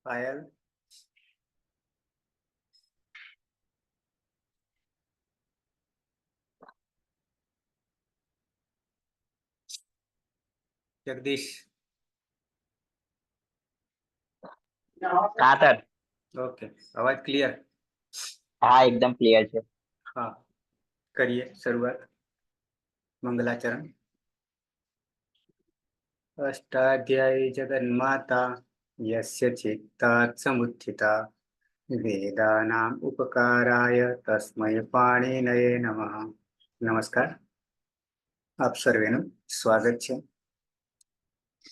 પાયલ, જગદીશ, हाँ sir. Okay, અવાજ clear? हाँ एकदम क्लियर છે। હા, કરીએ શરૂઆત। મંગલાચરણ। અષ્ટાધ્યાયી જગન્માતા યસ્ય ચિત્તાत् સમુત્થિતા વેદાનામ ઉપકારાય તસ્મૈ પાણિનયે નમઃ। નમસ્કાર, આપ સર્વેનું સ્વાગત છે।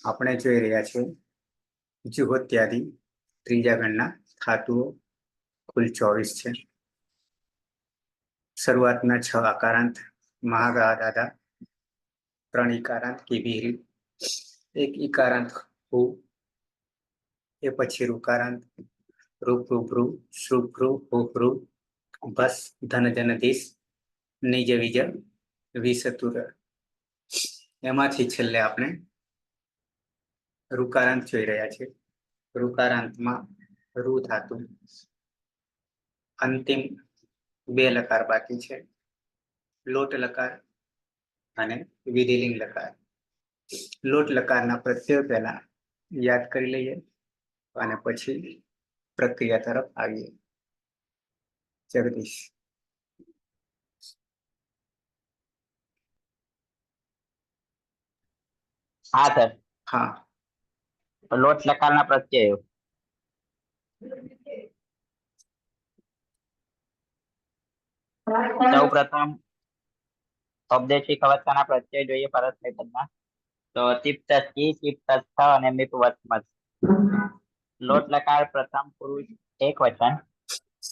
આપણે જોઈ રહ્યા છીએ જુહોત્યાદિ ત્રીજા ગણના ધાતુઓ, કુલ 24 છે। શરૂઆતના 6 આકારાંત મહાગા દાદા, 3 ઈકારાંત કિબિરી, 1 ઈકારાંત હુ, એ પછી ઋકારાંત રૂપૃભૃ શ્રુભૃ હુભૃ ભસ ધન જન દિશ નિજ વિજ વિસતુર। એમાંથી છેલ્લે આપણે ઋકારાંત જોઈ રહ્યા છે। ઋકારાંતમાં રૂ ધાતુ, અંતિમ 2 લકાર બાકી છે, લોટ લકાર અને વિધિલિંગ લકાર। લોટ લકારના પ્રત્યય પહેલા યાદ કરી લઈએ અને પછી પ્રક્રિયા તરફ આવીએ। જગદીશ। हाँ सर। હા, લોટ લકારના પ્રત્યયો। સૌ પ્રથમ ઔપદેશિક અવસ્થાના પ્રત્યય જોઈએ પરસ્મય પદમાં। તો તિપ્તસ્થી, તિપ્તસ્થ અને મિપવત્મસ્થ। લોટ લકાર પ્રથમ પુરુષ એક વચન।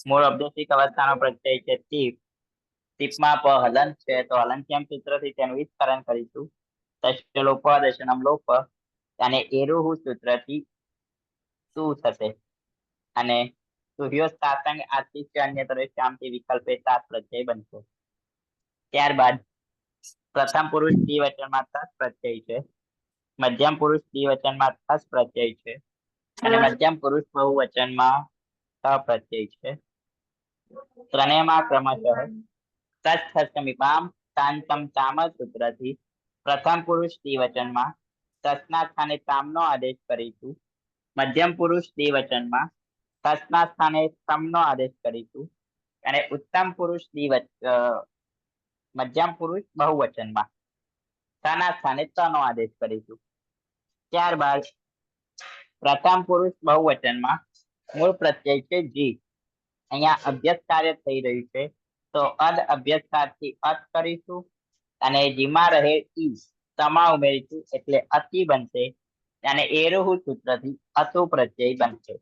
મૂળ ઔપદેશિક અવસ્થાનો પ્રત્યય છે તીપ। તીપમાં પ હલન છે તો હલનત્યમ સૂત્રથી તેનું વિસ્તરણ કરીશું। તસ્ય લોપ દશનમ લોપ અને એરુહુ સૂત્રથી શું થશે અને સૂર્યો સાતંગ આતિથ્ય અન્યતરે શ્યામથી વિકલ્પે સાત પ્રત્યય બનશે। ત્યારબાદ પ્રથમ પુરુષ દ્વિવચનમાં તસ પ્રત્યય છે, મધ્યમ પુરુષ દ્વિવચનમાં થસ પ્રત્યય છે અને મધ્યમ પુરુષ બહુવચનમાં ત પ્રત્યય છે। ત્રણેયમાં ક્રમશઃ તસ્થમીપામ તાંતમ તામ સૂત્રથી પ્રથમ પુરુષ દ્વિવચનમાં તસના સ્થાને તામનો આદેશ કરીશું, મધ્યમ પુરુષ દ્વિવચનમાં તસના સ્થાને તમનો આદેશ કરીશું અને ઉત્તમ પુરુષ મધ્યમ પુરુષ બહુવચનમાં તના સ્થાને તનો આદેશ કરીશું। ત્યારબાદ પ્રથમ પુરુષ બહુવચનમાં મૂળ પ્રત્યય છે જી। અહીંયા અભ્યાસ કાર્ય થઈ રહ્યું છે તો અદ અભ્યાસથી અત કરીશું અને જીમાં રહે ઈ તમા ઉમેરીશું એટલે અતિ બનશે અને એરુહુ સૂત્રથી અતુ પ્રત્યય બનશે।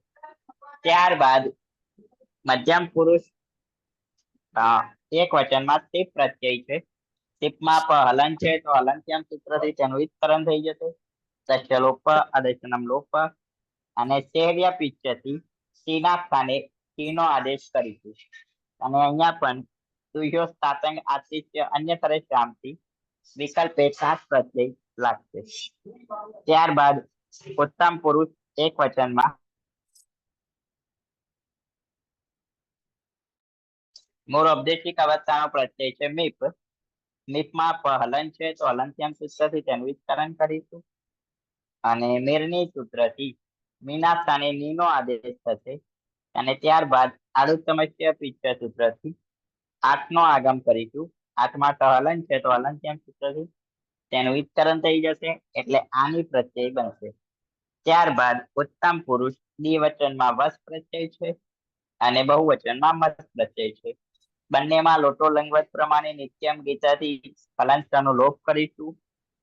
ત્યારબાદ મધ્યમ પુરુષ એક વચનમાં ટીપ પ્રત્યય છે। ટીપમાં પ હલન છે તો હલનત્યમ સૂત્રથી તેનું વિસ્તરણ થઈ જશે। તસ્ય લોપ અદશનમ લોપ અને શેર્ય પિચ્ચથી સીના સ્થાને સીનો આદેશ કરીશું અને અહીંયા પણ સૂર્યો સાતંગ આતિથ્ય અન્યતરે શ્યામથી વિકલ્પે સાત પ્રત્યય લાગશે। ત્યારબાદ ઉત્તમ પુરુષ એક વચનમાં મૂળ ઔપદેશિક અવસ્થાનો પ્રત્યય છે મીપ। મીપમાં પ હલન છે તો હલનત્યમ સૂત્રથી તેનું વિસ્તરણ કરીશું અને મેરની સૂત્રથી મીના સ્થાને નીનો આદેશ થશે અને ત્યારબાદ આડુત્તમસ્ય પિચ્ચ સૂત્રથી આઠનો આગમ કરીશું। આઠમાં ટ હલન છે તો હલનત્યમ સૂત્રથી તેનું વિસ્તરણ થઈ જશે એટલે આની પ્રત્યય બનશે। ત્યારબાદ ઉત્તમ પુરુષ દ્વિવચનમાં વસ પ્રત્યય છે અને બહુવચનમાં મત પ્રત્યય છે। બંનેમાં લોટો લંગવત પ્રમાણે નિત્યમ ગીતાથી હલંતનો લોપ કરીશું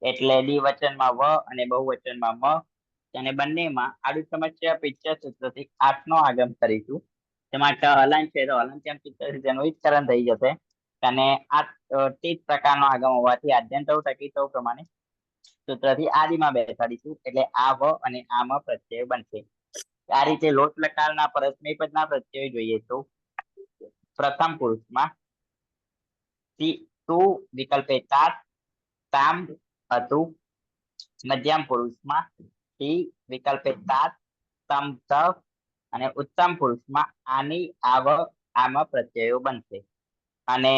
એટલે દ્વિવચનમાં વ અને બહુવચનમાં મ અને બંનેમાં આડું સમસ્યા પિચ્ચ સૂત્રથી આઠનો આગમ કરીશું। તેમાં ટ હલન છે તો હલનત્યમ સૂત્રથી તેનું વિસ્તરણ થઈ જશે અને આ તે જ પ્રકારનો આગમ હોવાથી આદ્યંતવ ટકીતવ પ્રમાણે સૂત્રથી આદિમાં બેસાડીશું એટલે આ વ અને આ મ પ્રત્યય બનશે। આ રીતે લોટ લકારના પરસ્મય પદના પ્રત્યય જોઈએ તો પ્રથમ પુરુષમાં તું વિકલ્પે તાત તામ હતું, મધ્યમ પુરુષમાં ટી વિકલ્પે તાત તમ ત અને ઉત્તમ પુરુષમાં આની આમાં પ્રત્યયો બનશે. અને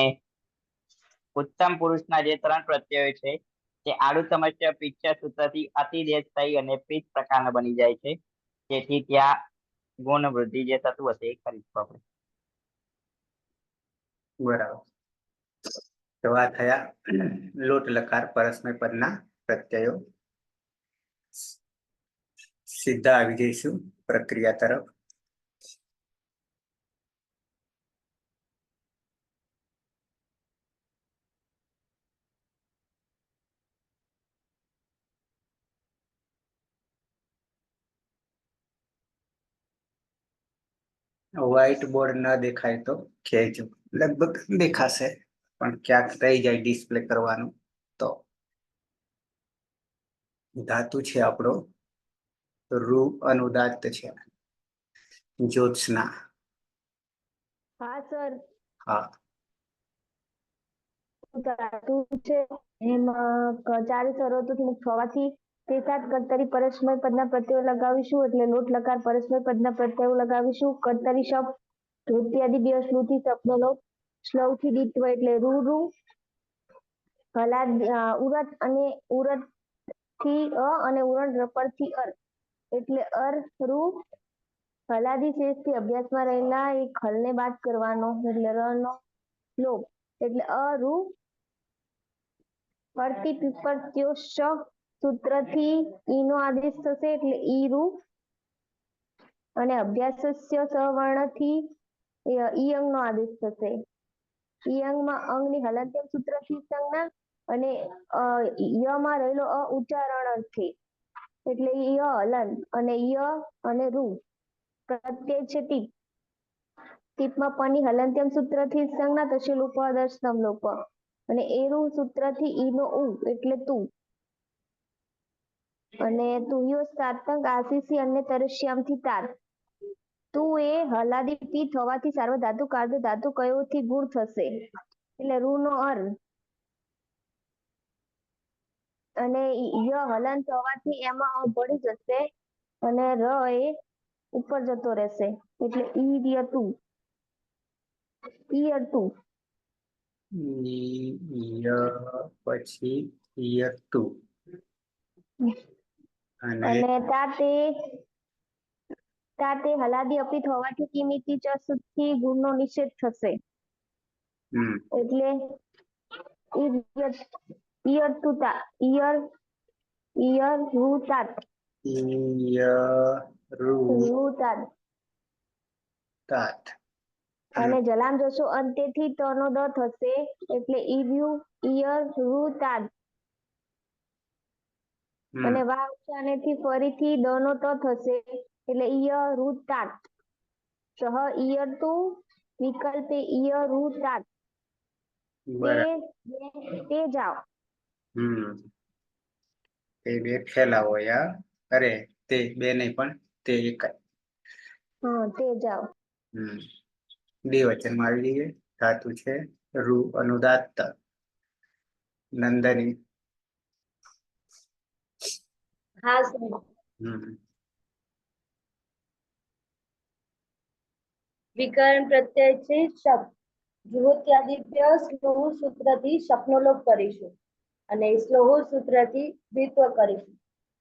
ઉત્તમ પુરુષના જે 3 પ્રત્યયો છે તે આડુ સમસ્યા પીછા સૂત્રથી અતિદેશ થઈ અને પિત્ત પ્રકારના બની જાય છે, જેથી ત્યાં ગુણ વૃદ્ધિ જે થતું હશે એ કરીશું આપણે. બરાબર. તો આ થયા લોટ લકાર પરસ્મય પદના પ્રત્યયો. સીધા આવી જઈશું પ્રક્રિયા તરફ. વ્હાઈટ બોર્ડ ન દેખાય તો કહેજો, લગભગ દેખાશે પણ ક્યાંક રહી જાય ડિસ્પ્લે કરવાનું. તો ધાતુ છે આપણો રૂ અનુદાત્ત છે, જ્યોત્સના. હા સર, હા, ધાતુ છે એમાં 4 શરતોથી મુક્ત હોવાથી તે 7 કર્તરી પરસ્મય પદના પ્રત્યયો લગાવીશું. એટલે લોટ લકાર પરસ્મય પદના પ્રત્યયો લગાવીશું. કર્તરી શબ્દ ધોત્યાદિ બે શ્લુથી શબ્દનો લોપ, શ્લવથી દિત્વ એટલે રૂ રૂ, હલાદ ઉરત અને ઉરત થી અ અને ઉરણ રપરથી અર એટલે અર રૂ. હલાદી શેષથી અભ્યાસમાં રહેલા એક હલને બાદ કરવાનો એટલે ર નો લોપ એટલે અરુ. પરથી પીપર સૂત્રથી ઈ નો આદેશ થશે એટલે ઈરુ. અને અભ્યાસસ્ય સવર્ણથી ઈ અંગનો આદેશ થશે. ઈ અંગમાં અંગની હલંત્યમ સૂત્રથી સંજ્ઞા અને યમાં રહેલો અ ઉચ્ચારણ અર્થે એટલે ય હલન અને ય અને રૂ. પ્રત્યય છે ટીપ. ટીપમાં પની હલંત્યમ સૂત્રથી સંજ્ઞા થશે લોપ દર્શનમ લોપ અને એરુ સૂત્રથી ઈ નો ઉ એટલે તું. અને તુયો સાતંક આસીસી અને તરસ્યામથી તાર. તું એ હલાદી પીત હોવાથી સાર્વધાતુ કાર્દ ધાતુ કયોથી ગુણ થશે એટલે રૂ નો અર. અને ય હલંત હોવાથી એમાં ભળી જશે અને ર એ ઉપર જતો રહેશે એટલે ઈ તું. ઈ હતું ય પછી ય ટુ અને અને તાતે હલાદી અપિત હોવાથી કિમિતિ ચસથી ગુણનો નિષેધ થશે એટલે ઈયર તુતા ઈયર રૂતાત રૂતાત. તાત. અને જલામ જશો અંતેથી તનો દ થશે એટલે ઈવ્યુ ઈયર રૂતાત. અને વા ઉચ્ચારણેથી ફરીથી દ નો ત થશે એટલે ઈય રૂતાત. સહ ઈયર તુ વિકલ્પે ઈય રૂતાત. તે જાઓ. તે બે ફેલાવો યા અરે તે બે નહીં પણ તે એક જ. તે જાઓ. દ્વિવચનમાં આવી જઈએ. ધાતુ છે રૂ અનુદાત્ત. નંદની. હા સર. વિકરણ પ્રત્યય છે શબ્દ. જુહોત્યાદિત્ય સ્લોહ સૂત્રથી શબ્દોલોપ કરીશું અને સ્લોહ સૂત્રથી દ્વિત્વ કરીશું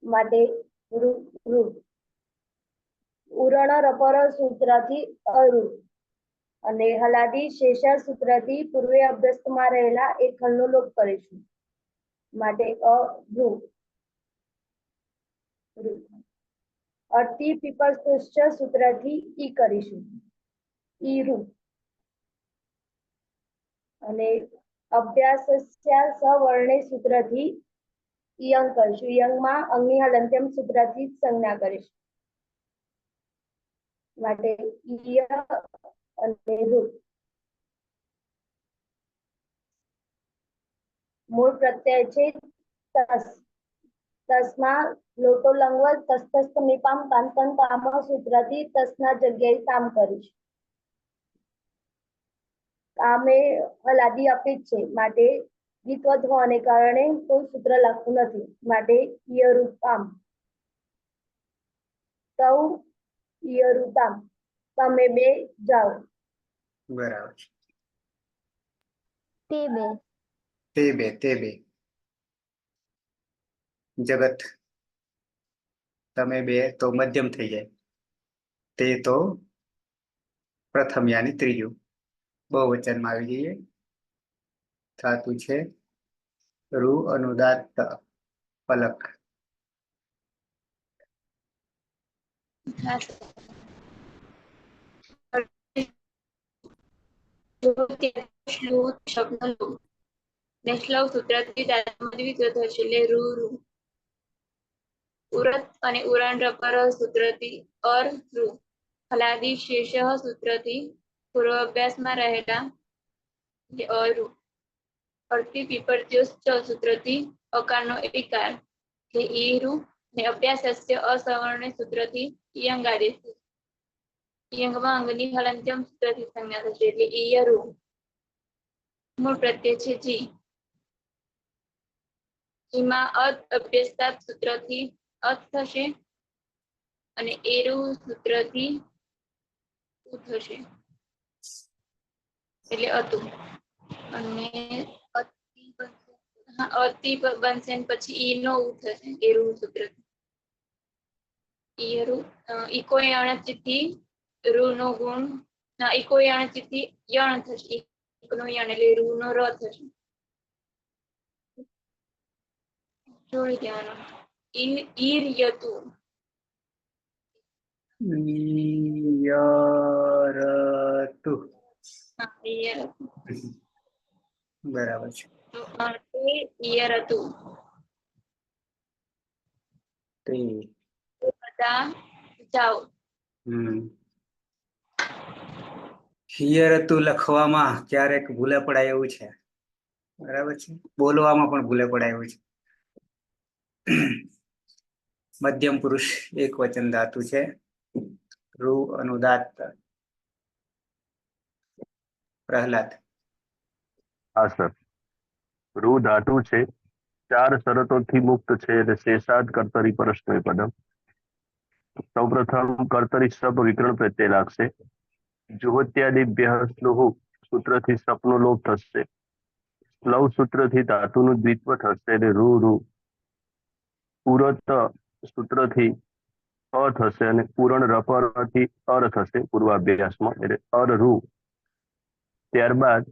માટે રૂ. ઉરણ રપર સૂત્રથી અરુ અને હલાદી શેષા સૂત્રથી પૂર્વે અભ્યસ્તમાં રહેલા એક ખલનો લોપ કરીશું માટે અરુ. અતિ પીપસ્તુશ્ચ સૂત્રથી ઈ કરીશું ઈરુ. અને અભ્યાસસ્ય સવર્ણે સૂત્રથી ઈયંગ કરીશું. ઈયંગમાં અંગની હલંત્યમ સૂત્રથી સંજ્ઞા કરીશું માટે ઈય અને રૂ. મૂળ પ્રત્યય છે તસ. તસમાં લોટો લંગવ તસ્તસ્ત નિપામ કાંતન કામ સૂત્રથી તસના જગ્યાએ કામ કરીશ. કામે હલાદી અપિત છે માટે દ્વિત્વ હોવાને કારણે કોઈ સૂત્ર લાગતું નથી માટે ઈય રૂ કામ. તૌ ઈયરુતામ તમે બે જાઓ. બરાબર છે. તે બે તે બે જગત તમે બે તો મધ્યમ થઈ જાય, તે તો પ્રથમ યાની ત્રીજું બહુવચનમાં આવી જઈએ. ધાતુ છે રૂ અનુદાત્ત પલક. શ્લોક સૂત્રથી દ્વિત્વ થશે એટલે રૂ રૂ. ઉરત અને ઉરાણ રકાર સૂત્રથી અર રૂ. હલાદી શેષ સૂત્રથી પૂર્વ અભ્યાસમાં રહેલા એટલે અરુ. અર્થી પીપરત્યોસ સૂત્રથી અકારનો એકાર એટલે ઈરુ ને અભ્યાસસ્ય અસવર્ણ સૂત્રથી ઈયંગ આદેશ. ઈયંગમાં અંગની હલંત્યમ સૂત્રથી સંજ્ઞા થશે એટલે ઈયરુ. મૂળ પ્રત્યય છે જી. જીમાં અત અભ્યસ્તાત સૂત્રથી અત થશે અને એરુ સૂત્રથી ઉ થશે એટલે હતું. અને અતિ બનશે પછી ઈ નો ઉ થશે એરુ સૂત્ર. ઈયરુ ઇકો અણચિથી રૂ નો ગુણ ઇકો અણચિથી યણ થશે. નો યણ એટલે રૂ નો ર થશે. જોડી દેવાનું. ઈર્યતુ ઈયરતુ. ઈયરતુ. બરાબર છે. તો ઈયરતુ. તે બધા જાઓ. હિયરતુ લખવામાં ક્યારેક ભૂલે પડાય એવું છે. બરાબર છે. બોલવામાં પણ ભૂલે પડાય એવું છે. મધ્યમ પુરુષ એક વચન ધાતુ છે રૂ અનુદાત્ત. પ્રહલાદ. હા સર. રૂ ધાતુ છે, 4 શરતોથી મુક્ત છે એટલે શેષાદ કર્તરી પરસ્મય પદમ. સૌપ્રથમ કર્તરી સપ વિકરણ પ્રત્યય લાગશે. જુહોત્યાદિભ્ય સ્લુહ સૂત્રથી સપનો લોપ થશે. લવ સૂત્રથી ધાતુનું દ્વિત્વ થશે એટલે રૂ રૂ. પુરત સૂત્રથી અ થશે અને પૂરણ રપરથી અર થશે પૂર્વાભ્યાસમાં એટલે અર રૂ. ત્યારબાદ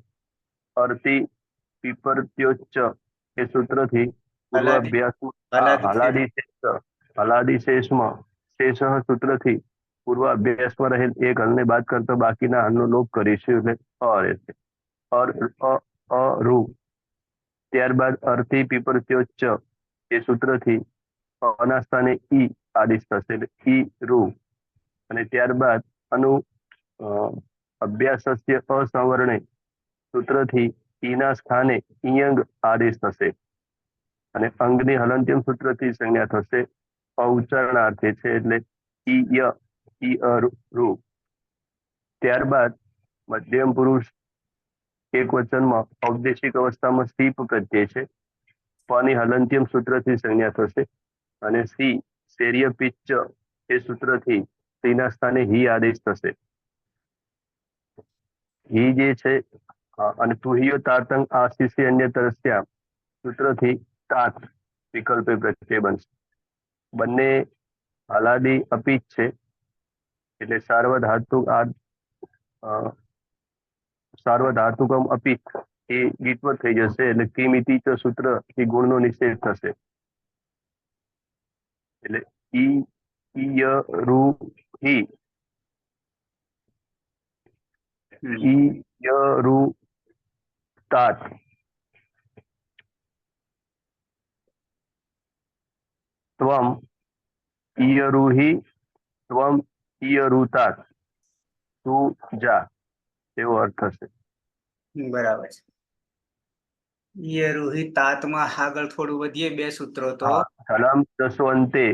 અર્થી પીપરત્યોચ્ચ એ સૂત્રથી પૂર્વાભ્યાસમાં હલાદી શેષમાં શેષ સૂત્રથી પૂર્વ અભ્યાસમાં રહેલ એક હલને બાદ કરતા બાકીના હલનો લોપ કરીશું એટલે અ રહેશે. રૂ. ત્યારબાદ અર્થી પીપરત્યોચ્ચ એ સૂત્રથી અના સ્થાને ઈ આદેશ થશે એટલે ઈ રૂ. અને ત્યારબાદ અભ્યાસસ્ય અસવર્ણે સૂત્રથી ઈના સ્થાને ઈયંગ આદેશ થશે અને અંગની હલંત્યમ સૂત્રથી સંજ્ઞા થશે. ઉચ્ચારણાર્થે છે એટલે ઈ રૂ. ત્યારબાદ મધ્યમ પુરુષ એક વચનમાં ઔદેશિક અવસ્થામાં સ્થીપ પ્રત્યય છે. પની હલંત્યમ સૂત્રથી સંજ્ઞા થશે અને સી શેર્ય પિચ્ચ એ સૂત્રથી સીના સ્થાને હી આદેશ થશે. હી જે છે અને તુહિયો તાતંગ આશિષી અન્ય તરસ્યા સૂત્રથી તાત વિકલ્પે પ્રત્યય બનશે. બંને હલાદી અપિત છે એટલે સાર્વધાતુકમ અપિત એ ગીતવત થઈ જશે એટલે કિમિતિ સૂત્ર એ ગુણનો નિષેધ થશે એટલે ઈ રૂ હી રૂ તાત. ત્વમ ઈયરુહી ત્વમ ઈયરુતાત તું જા એવો અર્થ થશે. બરાબર છે. ઈયરુહી તાતમાં આગળ થોડું વધીએ બે સૂત્રો તો સલામ દસો અંતે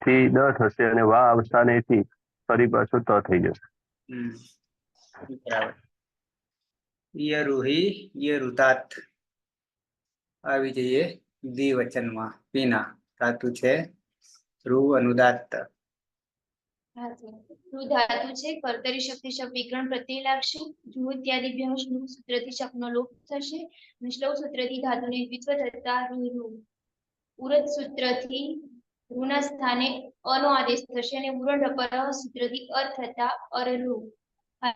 થી દ થશે અને વા અવસ્થાને થી ફરી પાછો ત થઈ જશે. બરાબર. ઈયરુહી ઈયરુતાત આવી જઈએ દ્વિવચનમાં. પીના ધાતુ છે રૂ અનુદાત્ત. ઋ ધાતુ છે કર્તરી શક્તિ શબ્દ વિકરણ પ્રત્યય લાગશે. જુઓ ઇત્યાદિભ્ય શ્લુ સૂત્રથી શબ્દનો લોપ થશે અને શ્લવ સૂત્રથી ધાતુને દ્વિત્વ થતા રૂ. ઉરત સૂત્રથી રૂના સ્થાને અનો આદેશ થશે અને ઉરણ રપર સૂત્રથી અર થતા અરરૂ.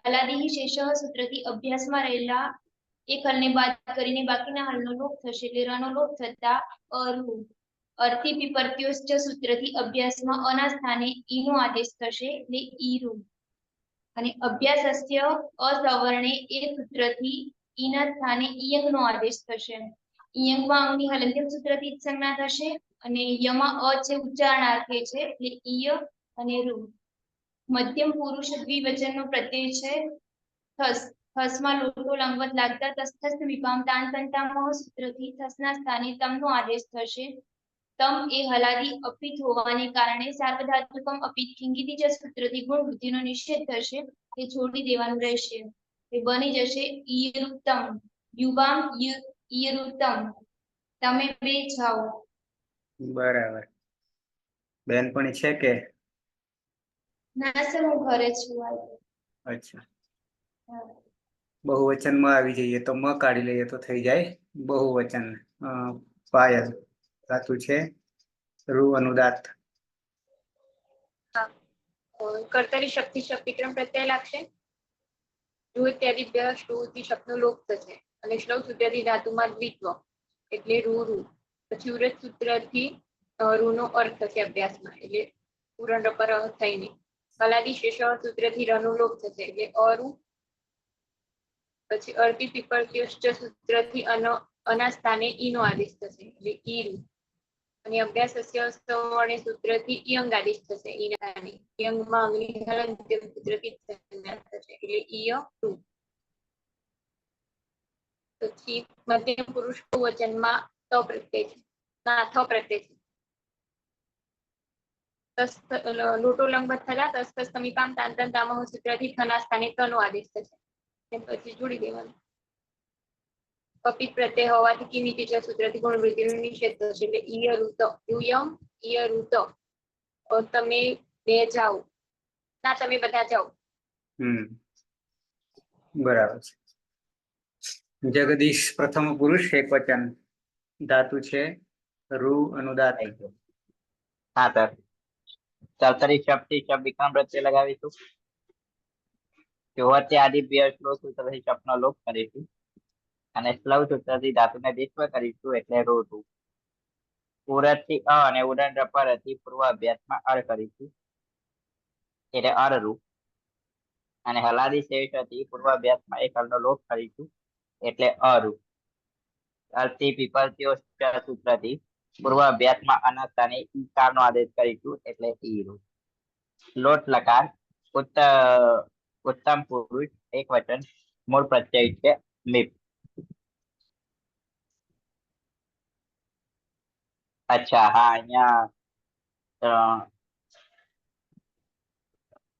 હલાદી શેષ સૂત્રથી અભ્યાસમાં રહેલા એક હલને બાદ કરીને બાકીના હલનો લોપ થશે એટલે રનો લોપ થતા અરુ. અર્થી પીપરત્યોશ્ચ સૂત્રથી અભ્યાસમાં અના સ્થાને ઈનો આદેશ થશે એટલે ઈરુ. અને અભ્યાસસ્ય અસવર્ણે એ સૂત્રથી ઈના સ્થાને ઈયંગનો આદેશ થશે. ઈયંગમાં અંગની હલંત્યમ સૂત્રથી સંજ્ઞા થશે અને યમાં અ છે ઉચ્ચારણાર્થે છે એટલે ઈય અને રૂ. મધ્યમ પુરુષ દ્વિવચનનો પ્રત્યય છે થસ. થસમાં લોટો લંગવત લાગતા તસ્થસ્થ વિપામ તાન તંતામહ સૂત્રથી થસના સ્થાને તમનો આદેશ થશે. તમ એ હલાદી અપિત હોવાને કારણે સાર્વધાતુકમ અપિત ખીંગીતી જ સૂત્રથી ગુણ વૃદ્ધિનો નિષેધ થશે એ છોડી દેવાનું રહેશે. એ બની જશે ઈયરુતમ. યુવામ ઈયરુતમ. તમે બે જાઓ. બરાબર. બેનપણી છે કે? ના સર હું ઘરે છું. અચ્છા. બહુવચનમાં આવી જઈએ તો મ કાઢી લઈએ તો થઈ જાય બહુવચન. પાયલ ધાતુ છે રૂ અનુદાત. કર્તરી શક્તિ શબ્દ વિકરણ પ્રત્યય લાગશે. જુઓ ઇત્યાદિભ્ય શ્લુથી શબ્દનો લોપ થશે અને શ્લવ સૂત્રથી ધાતુમાં દ્વિત્વ એટલે રૂ. પછી ઉરત સૂત્રથી રૂનો અર્થ થશે અભ્યાસમાં એટલે પૂરણ રપર થઈને. કલાદી શેષ સૂત્રથી રનો લોપ થશે એટલે અરુ. પછી અર્થી પીપરત્યોશ્ચ સૂત્રથી અના સ્થાને ઈનો આદેશ થશે એટલે ઈરુ. અને અભ્યાસસ્ય સવર્ણે સૂત્રથી ઈયંગ આદેશ થશે ઈના સ્થાને. ઈયંગમાં અંગની હલંત્યમ સૂત્રથી સંજ્ઞા થશે એટલે ઈય રૂ. પછી મધ્યમ પુરુષ બહુવચનમાં ત પ્રત્યય છે ના થ પ્રત્યય છે. લોટો લંગવત થતા તસ્તસ સમીપામ તાંતન તામહ સૂત્રથી થના સ્થાને તનો આદેશ થશે. પછી જોડી દેવાનું. અપિત પ્રત્યય હોવાથી કિમિતિ જ સૂત્રથી ગુણ વૃદ્ધિનો નિષેધ થશે એટલે ઈય ઋત. યુયમ ઈય ઋત. તમે બે જાઓ. ના તમે બધા જાઓ. બરાબર છે. જગદીશ પ્રથમ પુરુષ એક વચન ધાતુ છે રૂ અનુદાત. થઈ ગયું. હા સર. કર્તરી શબ્દથી શબ્દ વિકરણ પ્રત્યય લગાવીશું. જુઓ ઇત્યાદિભ્ય શ્લોક સૂત્રથી શબ્દનો લોપ કરીશું અને શ્લવ સૂત્રથી ધાતુને દ્વિત્વ કરીશું એટલે રૂ. ઉરતથી અ અને ઉડન રપરથી પૂર્વ અભ્યાસમાં અર કરીશું એટલે અરરૂ. અને હલાદી શેષથી પૂર્વ અભ્યાસમાં એક હલનો લોપ કરીશું એટલે અરુ. અર્થી પીપરત્યો સૂત્રથી પૂર્વ અભ્યાસમાં આના સ્થાને ઈકારનો આદેશ કરીશું એટલે ઈરુ. લોટ લકાર ઉત્તમ પુરુષ એક વચન મૂળ પ્રત્યય છે મિપ. અચ્છા હા અહીંયા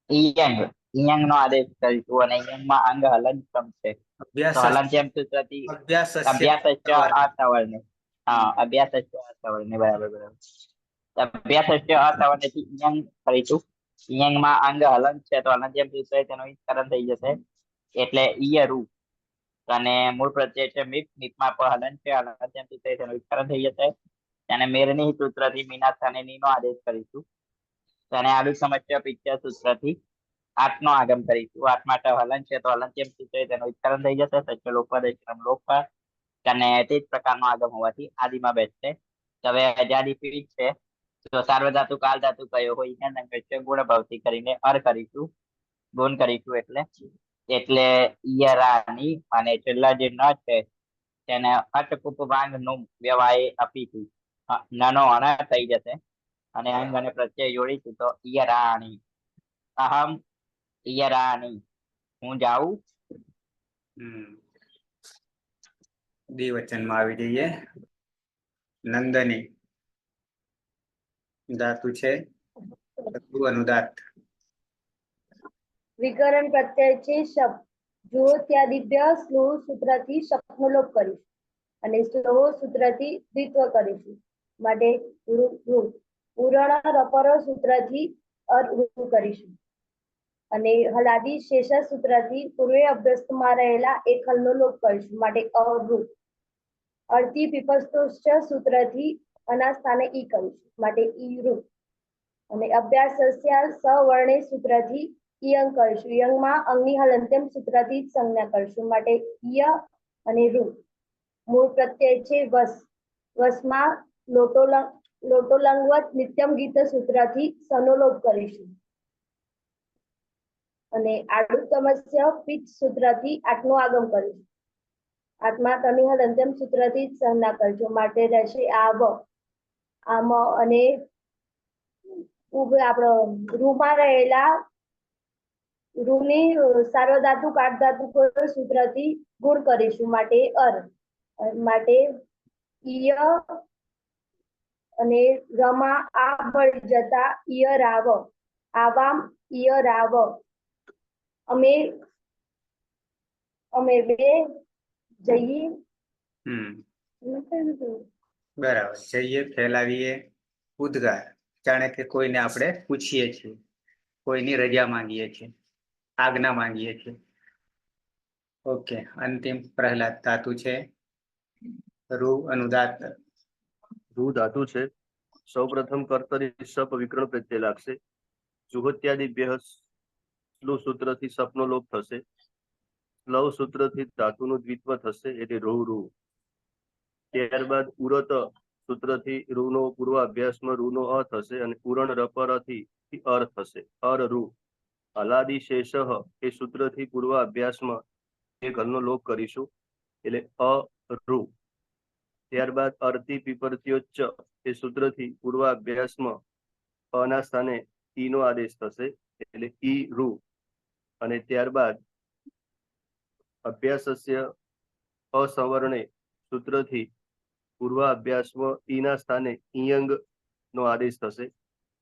ઈયંગ નો આદેશ કરીશું અને ઈયંગમાં અંગ હલનચમ છે તો હલનચમ સૂત્રથી અભ્યાસસ્ય અસવર્ણે. હા અભ્યાસસ્ય અસવર્ણે બરાબર. અભ્યાસસ્ય અસવર્ણેથી ઈયંગ કરીશું. ઈયંગમાં અંગ હલન છે તો હલનચમ સૂત્ર તેનું વિસ્તરણ થઈ જશે એટલે ઈયરુ. અને મૂળ પ્રત્યય છે મિપ. મિપમાં હલન છે હલનચમ સૂત્ર તેનું વિસ્તરણ થઈ જશે અને મેરની સૂત્રથી મીના સ્થાને નીનો આદેશ કરીશું. અને આડું સમસ્યા પિક્ચર સૂત્રથી આઠનો આગમ કરીશું. આઠ માટે હલન છે તો હલનચમ સૂત્ર તેનું વિસ્તરણ થઈ જશે સચ્ચ લોપદશ્રમ લોપા અને તે જ પ્રકારનો આગમ હોવાથી આદિમાં બેસશે. હવે આજાદી પીડિત છે તો સાર્વધાતુ કાલ ધાતુ કયો હોય એને ગુણ ભાવથી કરીને અર કરીશું ગુણ કરીશું એટલે ઈયરાની અને છેલ્લા જે ન છે તેને અટકુપવાંગ નું વ્યવાય આપીશું. નાનો અણ થઈ જશે અને અંગ અને પ્રત્યય જોડીશું તો ઈયરાણી. અહમ ઈયરાણી. હું જાઉં. દ્વિવચનમાં આવી જઈએ. નંદની ધાતુ છે રૂ અનુદાત. વિકરણ પ્રત્યય છે શબ્દ. જુઓ ત્યાદિભ્ય શ્લુ સૂત્રથી શબ્દનો લોપ કરીશું અને શ્લવ સૂત્રથી દ્વિત્વ કરીશું માટે રૂ. ઉરણ રપર સૂત્રથી અર રૂ કરીશું. અને હલાદી શેષ સૂત્રથી પૂર્વે અભ્યસ્તમાં રહેલા એક હલનો લોપ કરીશું માટે અરુ. અર્થી પીપસ્તોશ્ચ સૂત્રથી અના સ્થાને ઈ કરીશું માટે ઈરુ. અને અભ્યાસસ્ય સવર્ણે સૂત્રથી ઈયંગ કરીશું. યંગમાં અંગની હલંત્યમ સૂત્રથી જ સંજ્ઞા કરીશું માટે ઈય અને રૂ. મૂળ પ્રત્યય છે વસ. વસમાં લોટોલંગવત નિત્યમ ગીત સૂત્રથી સનો લોપ કરીશું. અને આડુતમસ્ય પિચ સૂત્રથી આઠનું આગમ કરીશું. આઠમાં તની હલંત્યમ સૂત્રથી જ સંજ્ઞા કરીશું માટે રહેશે આવ. આમ અને આપણો રૂમાં રહેલા રૂની સાર્વધાતુક આર્ધધાતુક સૂત્રથી ગુણ કરીશું માટે અર. માટે ઈય અને રમા આ ભળી જતા ઈય રાવ. આવામ ઈય રાવ. અમે બે જઈએ. બરાબર. જઈએ ફેલાવીએ ઉદ્ગાર. જાણે કે કોઈને આપણે પૂછીએ છીએ, કોઈની રજા માંગીએ છીએ, આજ્ઞા માંગીએ છીએ. ઓકે. અંતિમ પ્રહલાદ ધાતુ છે રૂ અનુદાત. રૂ ધાતુ છે. સૌપ્રથમ કર્તરી સપ વિકરણ પ્રત્યય લાગશે. જુહોત્યાદિભ્ય સ્લુ સૂત્રથી સપનો લોપ થશે. સ્લવ સૂત્રથી ધાતુનું દ્વિત્વ થશે એટલે રૂ રૂ. ત્યારબાદ ઉરત સૂત્રથી રૂનો પૂર્વ અભ્યાસમાં રૂનો અ થશે અને ઉરણ રપરથી અર થશે અર રૂ. હલાદી શેષ એ સૂત્રથી પૂર્વ અભ્યાસમાં એક હલનો લોપ કરીશું એટલે અ રૂ. ત્યારબાદ અર્થી પીપરત્યોચ્ચ એ સૂત્રથી પૂર્વ અભ્યાસમાં અના સ્થાને ઈ નો આદેશ થશે એટલે ઈ રૂ. અને ત્યારબાદ અભ્યાસસ્ય અસવર્ણે સૂત્રથી પૂર્વ અભ્યાસમાં ઈના સ્થાને ઈયંગ નો આદેશ થશે.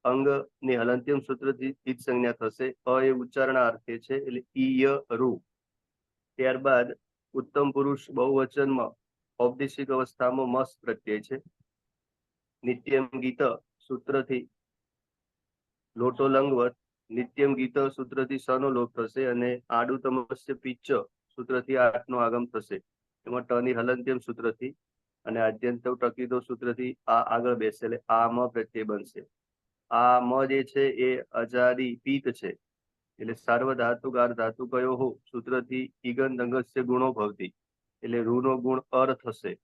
અંગ ની હલંત્યમ સૂત્રથી ઈજ સંજ્ઞા થશે. અ એ ઉચ્ચારણાર્થે છે એટલે ઈય રૂ. ત્યારબાદ ઉત્તમ પુરુષ બહુવચનમાં ઔપદેશિક અવસ્થામાં મસ પ્રત્યય છે. નિત્યમ ગીત સૂત્રથી લોટોલંગવત નિત્યમ ગીત સૂત્રથી સનો લોપ થશે અને આડુતમસ્ય પિચ્ચ સૂત્રથી આઠનો આગમ થશે. એમાં ટની હલંત્યમ સૂત્રથી અને આદ્યંત ટકીદો સૂત્રથી આ આગળ બેસે એટલે આ મ પ્રત્યય બનશે. આ મ જે છે એ અજાદી પીત છે એટલે સાર્વધાતુક ધાતુ કયો હો સૂત્રથી ઈગન દંગસ્ય ગુણો ભવતી એટલે રૂ નો ગુણ અર થશે.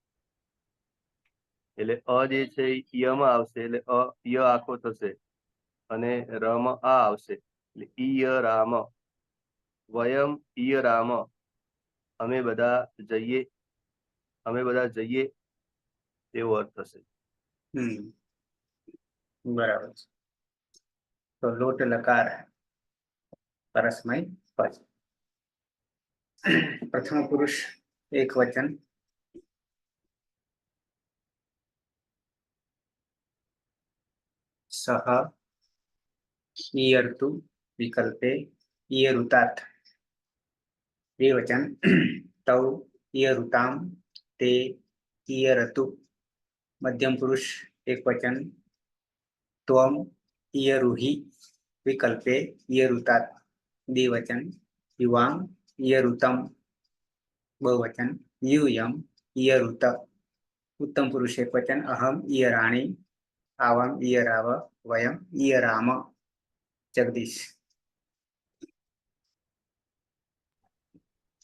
એટલે અ જે છે યમાં આવશે એટલે ય આખો થશે અને રમ આ આવશે એટલે ઈય રામ. વયમ ઈય રામ. અમે બધા જઈએ તેવો અર્થ થશે. બરાબર છે. તો લોટ લકાર પરસ્મય પદ. પ્રથમ પુરુષ એક વચન. સહ ઈયર્તુ વિકલ્પે ઈયરુતાત. દ્વિવચન તૌ ઈયરુતામ તે ઈયરતુ. મધ્યમ પુરુષ એક વચન ત્વમ ઈયરુહિ વિકલ્પે ઈયરુતાત. દ્વિવચન યુવામ ઈયરુતમ. બહુવચન यूयम ईयरुत. उत्तम पुरुष एक वचन अहम ईयराणी आवम ईयराव वयम ईयराम. जगदीश.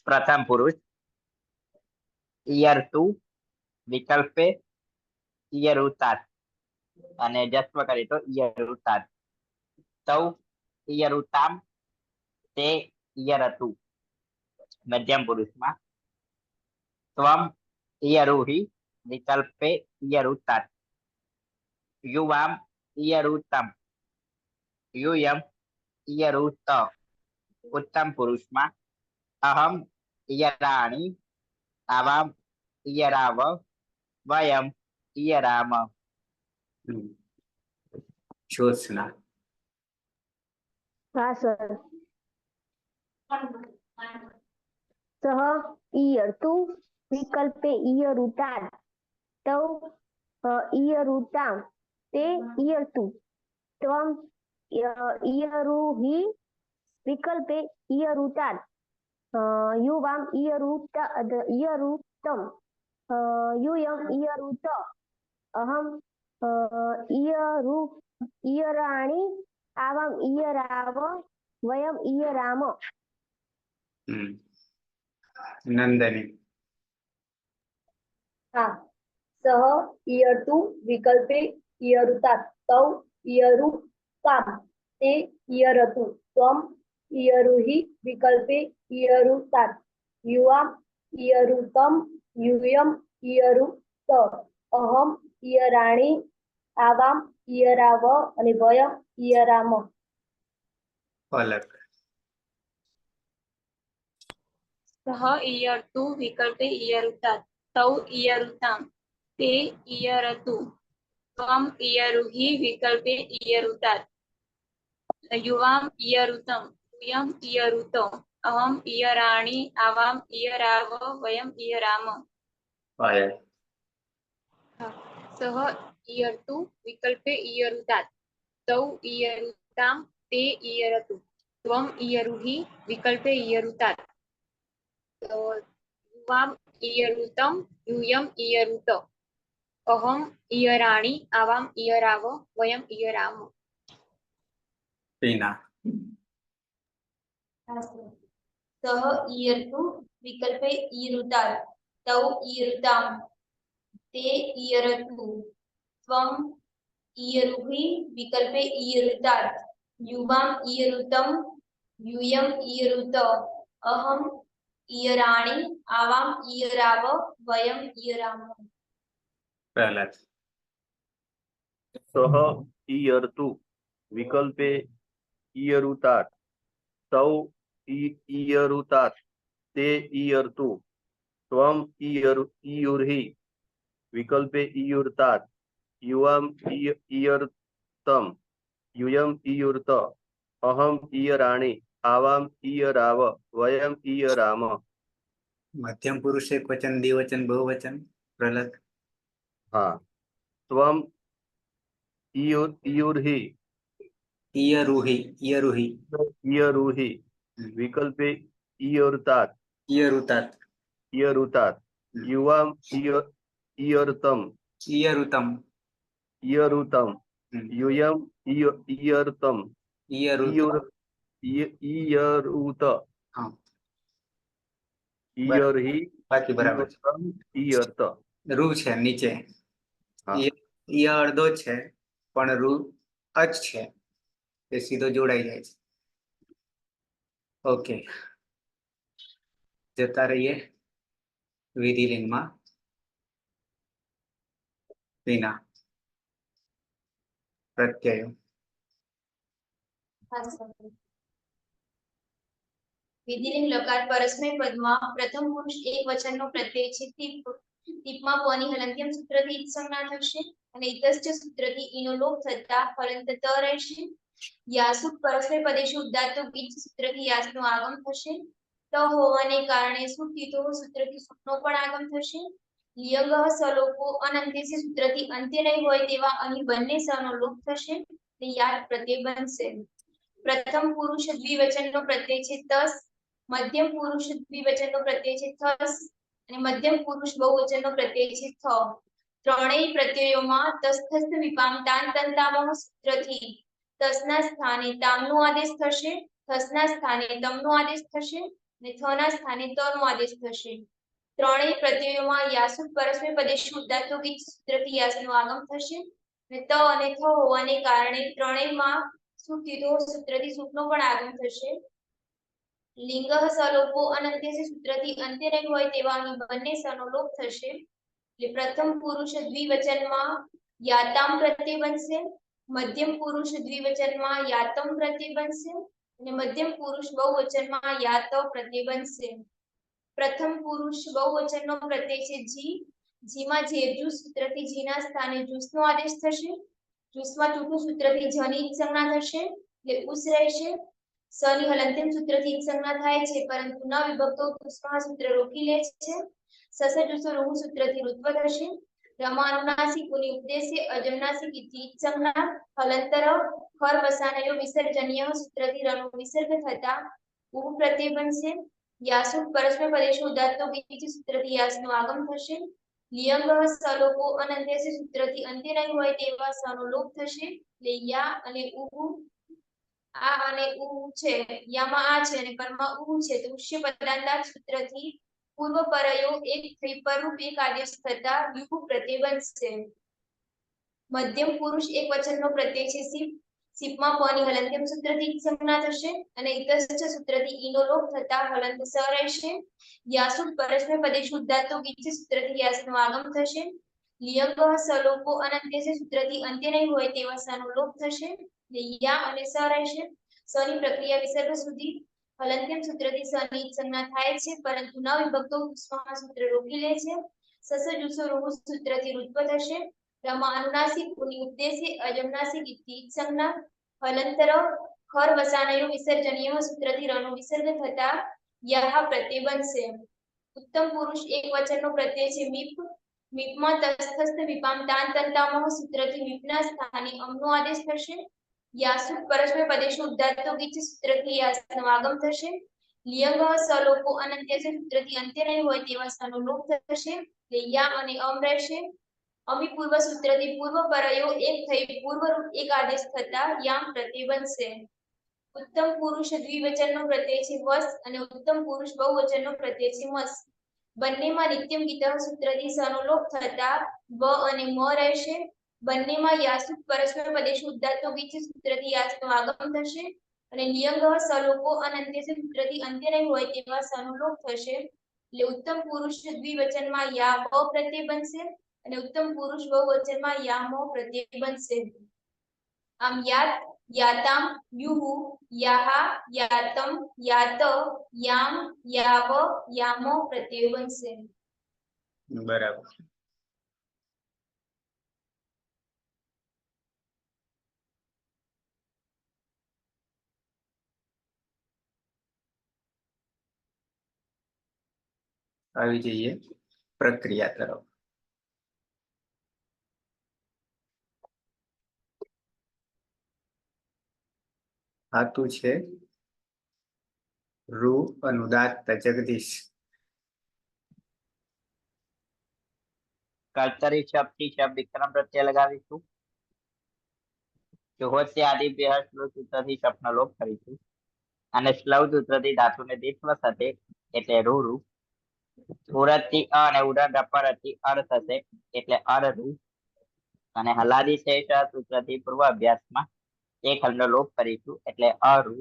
પ્રથમ પુરુષ ઈયરતુ વિકલ્પે ઈયરુતાત અને જસ્વ કરી તો ઈયરુતાત. તૌ ઈયરુતામ તે ઈયરતુ. મધ્યમ પુરુષમાં ત્વમ ઈયરુહિ વિકલ્પે ઈયરુતાત. યુવામ ઈયરુતમ યુયમ ઈયરુત. ઉત્તમ પુરુષમાં અહમ ઈયરાણી આવામ ઈયરાવ વયમ ઈયરામ. ज्योत्सना. હા સર. સહ ઈયર્તુ વિકલ્પે ઈયરુતાત તૌ ઈયરુતામ તે ઈયર્તુ. ત્વમ इयरुहि विकल्पे इयरुतात् युवाम इयरुतम यूयम इयरुत अहम इयराणि आवाम इयराव वयम इयराम. नंदनी. हाँ. सह इयर्तु विकल्पे इयरुतात तौ इयरुताम ते इयरतु त्वम इयरुहि विकल्पे इयरुतात युवाम इयरुतम यूयम इयरुत अहम इयराणि आवाम इयराव અને વયમ ઇયરામ. पलक. सह इयर्तु विकल्पे इयरुतात तौ इयरुताम ते इयरतु त्वम इयरुहि विकल्पे इयरुतात युवाम इयरुतम यूयम इयरुत अहम इयराणि आवाम इयराव वयम इयराम. पायल. सह इयर्तु विकल्पे इयरुतात तौ इयरुताम ते इयरतु त्वम इयरुहि विकल्पे इयरुतात युवाम इयरुतम यूयम इयरुत अहम इयराणि आवाम इयराव वयम इयराम. टीना. सह इयर्तु विकल्पे इयरुतात तौ इयरुताम ते इयरतु त्वम इयरुहि विकल्पे इयरुतात युवाम इयरुतम यूयम इयरुत अहम इयराणि आवाम इयराव वयम इयराम. प्रहलाद. सह इयर्तु विकल्पे इयरुतात तौ इयरुतात ते इयर्तु त्वम इयुर्हि विकल्पे इयुर्तात युवाम इयर्तम यूयम इयुर्त अहम इयराणि आवाम इयराव वयम इयराम. मध्यम पुरुष एक वचन, द्विवचन, बहुवचन. प्रहलाद. हाँ. त्वम इयुर्हि इयरुहि. इयरुहि. इयरुहि विकल्पे इयरुतात इयरुतात. इयरुतात युवाम इयर्तम इयरुतम. इयरुतम यूयम इयर्तम इयरुत. इयरुत हाँ. इयर्हि बाकी बराबर છે. इयर्तम इयर्त. રૂ છે નીચે. હા. ઈ અડધો છે પણ રૂ અચ છે તે સીધો જોડાઈ જાય છે. ઓકે, જતા રહીએ વિધિલિંગમાં. વિના પ્રત્યયો. વિધિલિંગ લકાર પરસ્મય પદમાં પ્રથમ પુરુષ એક વચનનો પ્રત્યય છે. ટીપમાં પની હલંત્યમ સૂત્રથી ઈત સંજ્ઞા થશે અને ઈતશ્ચ સૂત્રથી ઈનો લોપ થતા હલંત ત રહેશે. યાસુ પરસ્મય પદેશુ ઉદાત્તો ઈચ સૂત્રથી યાસનો આગમ થશે. ત હોવાને કારણે સુત ઈતો સૂત્રથી સુતનો પણ આગમ થશે. લિયંગઃ સલોપો અનંત્યસ્ય સૂત્રથી અંત્ય નહીં હોય તેવા અહીં બંને સનો લોપ થશે તે યાદ પ્રત્યય બનશે. પ્રથમ પુરુષ દ્વિવચનનો પ્રત્યય છે તસ, મધ્યમ પુરુષ દ્વિવચનનો પ્રત્યય છે થસ અને મધ્યમ પુરુષ બહુવચનનો પ્રત્યય છે થ. ત્રણેય પ્રત્યયોમાં તસ્થસ્થ વિપામ તાન તંતામહ સૂત્રથી તસના સ્થાને તામનો આદેશ થશે, થસના સ્થાને તમનો આદેશ થશે અને થના સ્થાને તનો આદેશ થશે. ત્રણેય પ્રત્યયોમાં યાસુદ પરસ્મય પદેશુ ઉદાત્તો ઈચ સૂત્રથી યાસનો આગમ થશે અને ત અને થ હોવાને કારણે ત્રણેયમાં સુત ઈતો સૂત્રથી સુતનો પણ આગમ થશે. લિંગઃ સલોપો અનંત્યસ્ય સૂત્રથી અંત્ય નહીં હોય તેવા અહીં બંને સનો લોપ થશે. એટલે પ્રથમ પુરુષ દ્વિવચનમાં યાતામ પ્રત્યય બનશે, મધ્યમ પુરુષ દ્વિવચનમાં યાતમ પ્રત્યય બનશે અને મધ્યમ પુરુષ બહુવચનમાં યાત પ્રત્યય બનશે. પ્રથમ પુરુષ બહુવચનનો પ્રત્યય છે જી. જીમાં જેરજુ સૂત્રથી જીના સ્થાને જુસનો આદેશ થશે. જુસમાં ટૂંકું સૂત્રથી જની ઈત સંજ્ઞા થશે એટલે ઉસ રહેશે. સની હલંત્યમ સૂત્રથી ઈત સંજ્ઞા થાય છે પરંતુ ન વિભક્તો ઉષ્મા સૂત્ર રોકી લે છે. સસ જુસો રૂહ સૂત્રથી ઋત્વ થશે. રમા અનુનાસિક ઉની ઉપદેશ્ય અજનુનાસિક ઈત સંજ્ઞા હલંતર ખર વસાનયો વિસર્જનીય સૂત્રથી રનો વિસર્ગ થતા ઉ પ્રત્યય બનશે. યાસુ પરસ્મય પદેશો ઉદાત્તો બીજી સૂત્રથી યાસનું આગમ થશે. લિયંગ સલોપો અનંત્યસ્ય સૂત્રથી અંત્ય નહીં હોય તેવા સનો લોપ થશે. એટલે યા અને ઉ આ અને ઉ છે, યામાં આ છે અને પરમાં ઉ છે તો ઉષ્ય પદાર્થ સૂત્રથી પૂર્વ પરયો એક થઈ પરરૂપ એક આદેશ થતા યુ પ્રત્યય બનશે. મધ્યમ પુરુષ એક વચનનો પ્રત્યય છે સીપ. સીપમાં પની હલંત્યમ સૂત્રથી સંજ્ઞા થશે અને ઇતસ્ચ સૂત્રથી ઈનો લોપ થતા હલંત સ રહેશે. યાસુ પરસ્મય પદેશુ ઉદાત્તો ગીચ સૂત્રથી યાસનું આગમ થશે. લિયંગ સલોપો અનંત્યસ્ય સૂત્રથી અંત્ય નહીં હોય તેવા સનો લોપ થશે. યા અને સ રહેશે. સની પ્રક્રિયા વિસર્ગ સુધી હલંત્યમ સૂત્રથી સની સંજ્ઞા થાય છે પરંતુ ન વિભક્તો ઉષ્મામાં સૂત્ર રોકી લે છે. સસ જુસો રૂ સૂત્રથી રૂત્વ થશે. રમા અનુનાસિક ઉની ઉદ્દેશ્ય અજમનાસિક ઇતિ સંજ્ઞા. હલંતર ખર વસાનયો વિસર્જનીય સૂત્રથી રનો વિસર્ગ થતા યાહ પ્રત્યય બનશે. ઉત્તમ પુરુષ એક વચનનો પ્રત્યય છે મીપ. મીપમાં તસ્થસ્થ વિપામ તાન તંતામહ સૂત્રથી મીપના સ્થાને અમનો આદેશ થશે. યાસુ પરસ્મય પદેશો ઉદાત્તો ગીચ સૂત્રથી યાસનું આગમ થશે. લિયંગ સલોપો અનંત્યસ્ય સૂત્રથી અંત્ય નહીં હોય તેવા સનો લોપ થશે. યા અને અમ રહેશે. અમી પૂર્વ સૂત્રથી પૂર્વ પરયો એક થઈ પૂર્વરૂપ એક આદેશ થતા યામ પ્રત્યય બનશે. ઉત્તમ પુરુષ દ્વિવચનનો પ્રત્યય છે વસ અને ઉત્તમ પુરુષ બહુવચનનો પ્રત્યય છે મસ. બંનેમાં નિત્યમ ગીત સૂત્રથી સનો લોપ થતા વ અને મ રહેશે. બંનેમાં યાસુ પરસ્પર પદેશો ઉદાત્તો ગીચ સૂત્રથી યાસનું આગમ થશે અને લિયંગ સલોપો અનંત્યસ્ય સૂત્રથી અંત્ય નહીં હોય તેવા સનો લોપ થશે. એટલે ઉત્તમ પુરુષ દ્વિવચનમાં યા બ પ્રત્યય બનશે અને ઉત્તમ પુરુષ બહુવચનમાં યામો પ્રત્યય બનશે. આમ યાત યાતામ યુહુ યાહા યાતમ યાત યામ યાવ યામો પ્રત્યય બનશે. બરાબર. આવી જઈએ પ્રક્રિયા તરફ. આતું છે રૂ અનુદાત્ત જગદીશ. કર્તરી શબ્દથી શબ્દ વિક્રમ પ્રત્યય લગાવીશું. જોહોત્ય આદિ સૂત્રથી શબ્દનો લોપ કરીશું અને સ્લવ સૂત્રથી ધાતુને દિત્વ સાથે એટલે રૂ. ઉરથી અ અને ઉડન રપરથી અર થશે એટલે અરરૂ. અને હલાદી શેષ સૂત્રથી પૂર્વ અભ્યાસમાં એક હલનો લોપ કરીશું એટલે અરુ.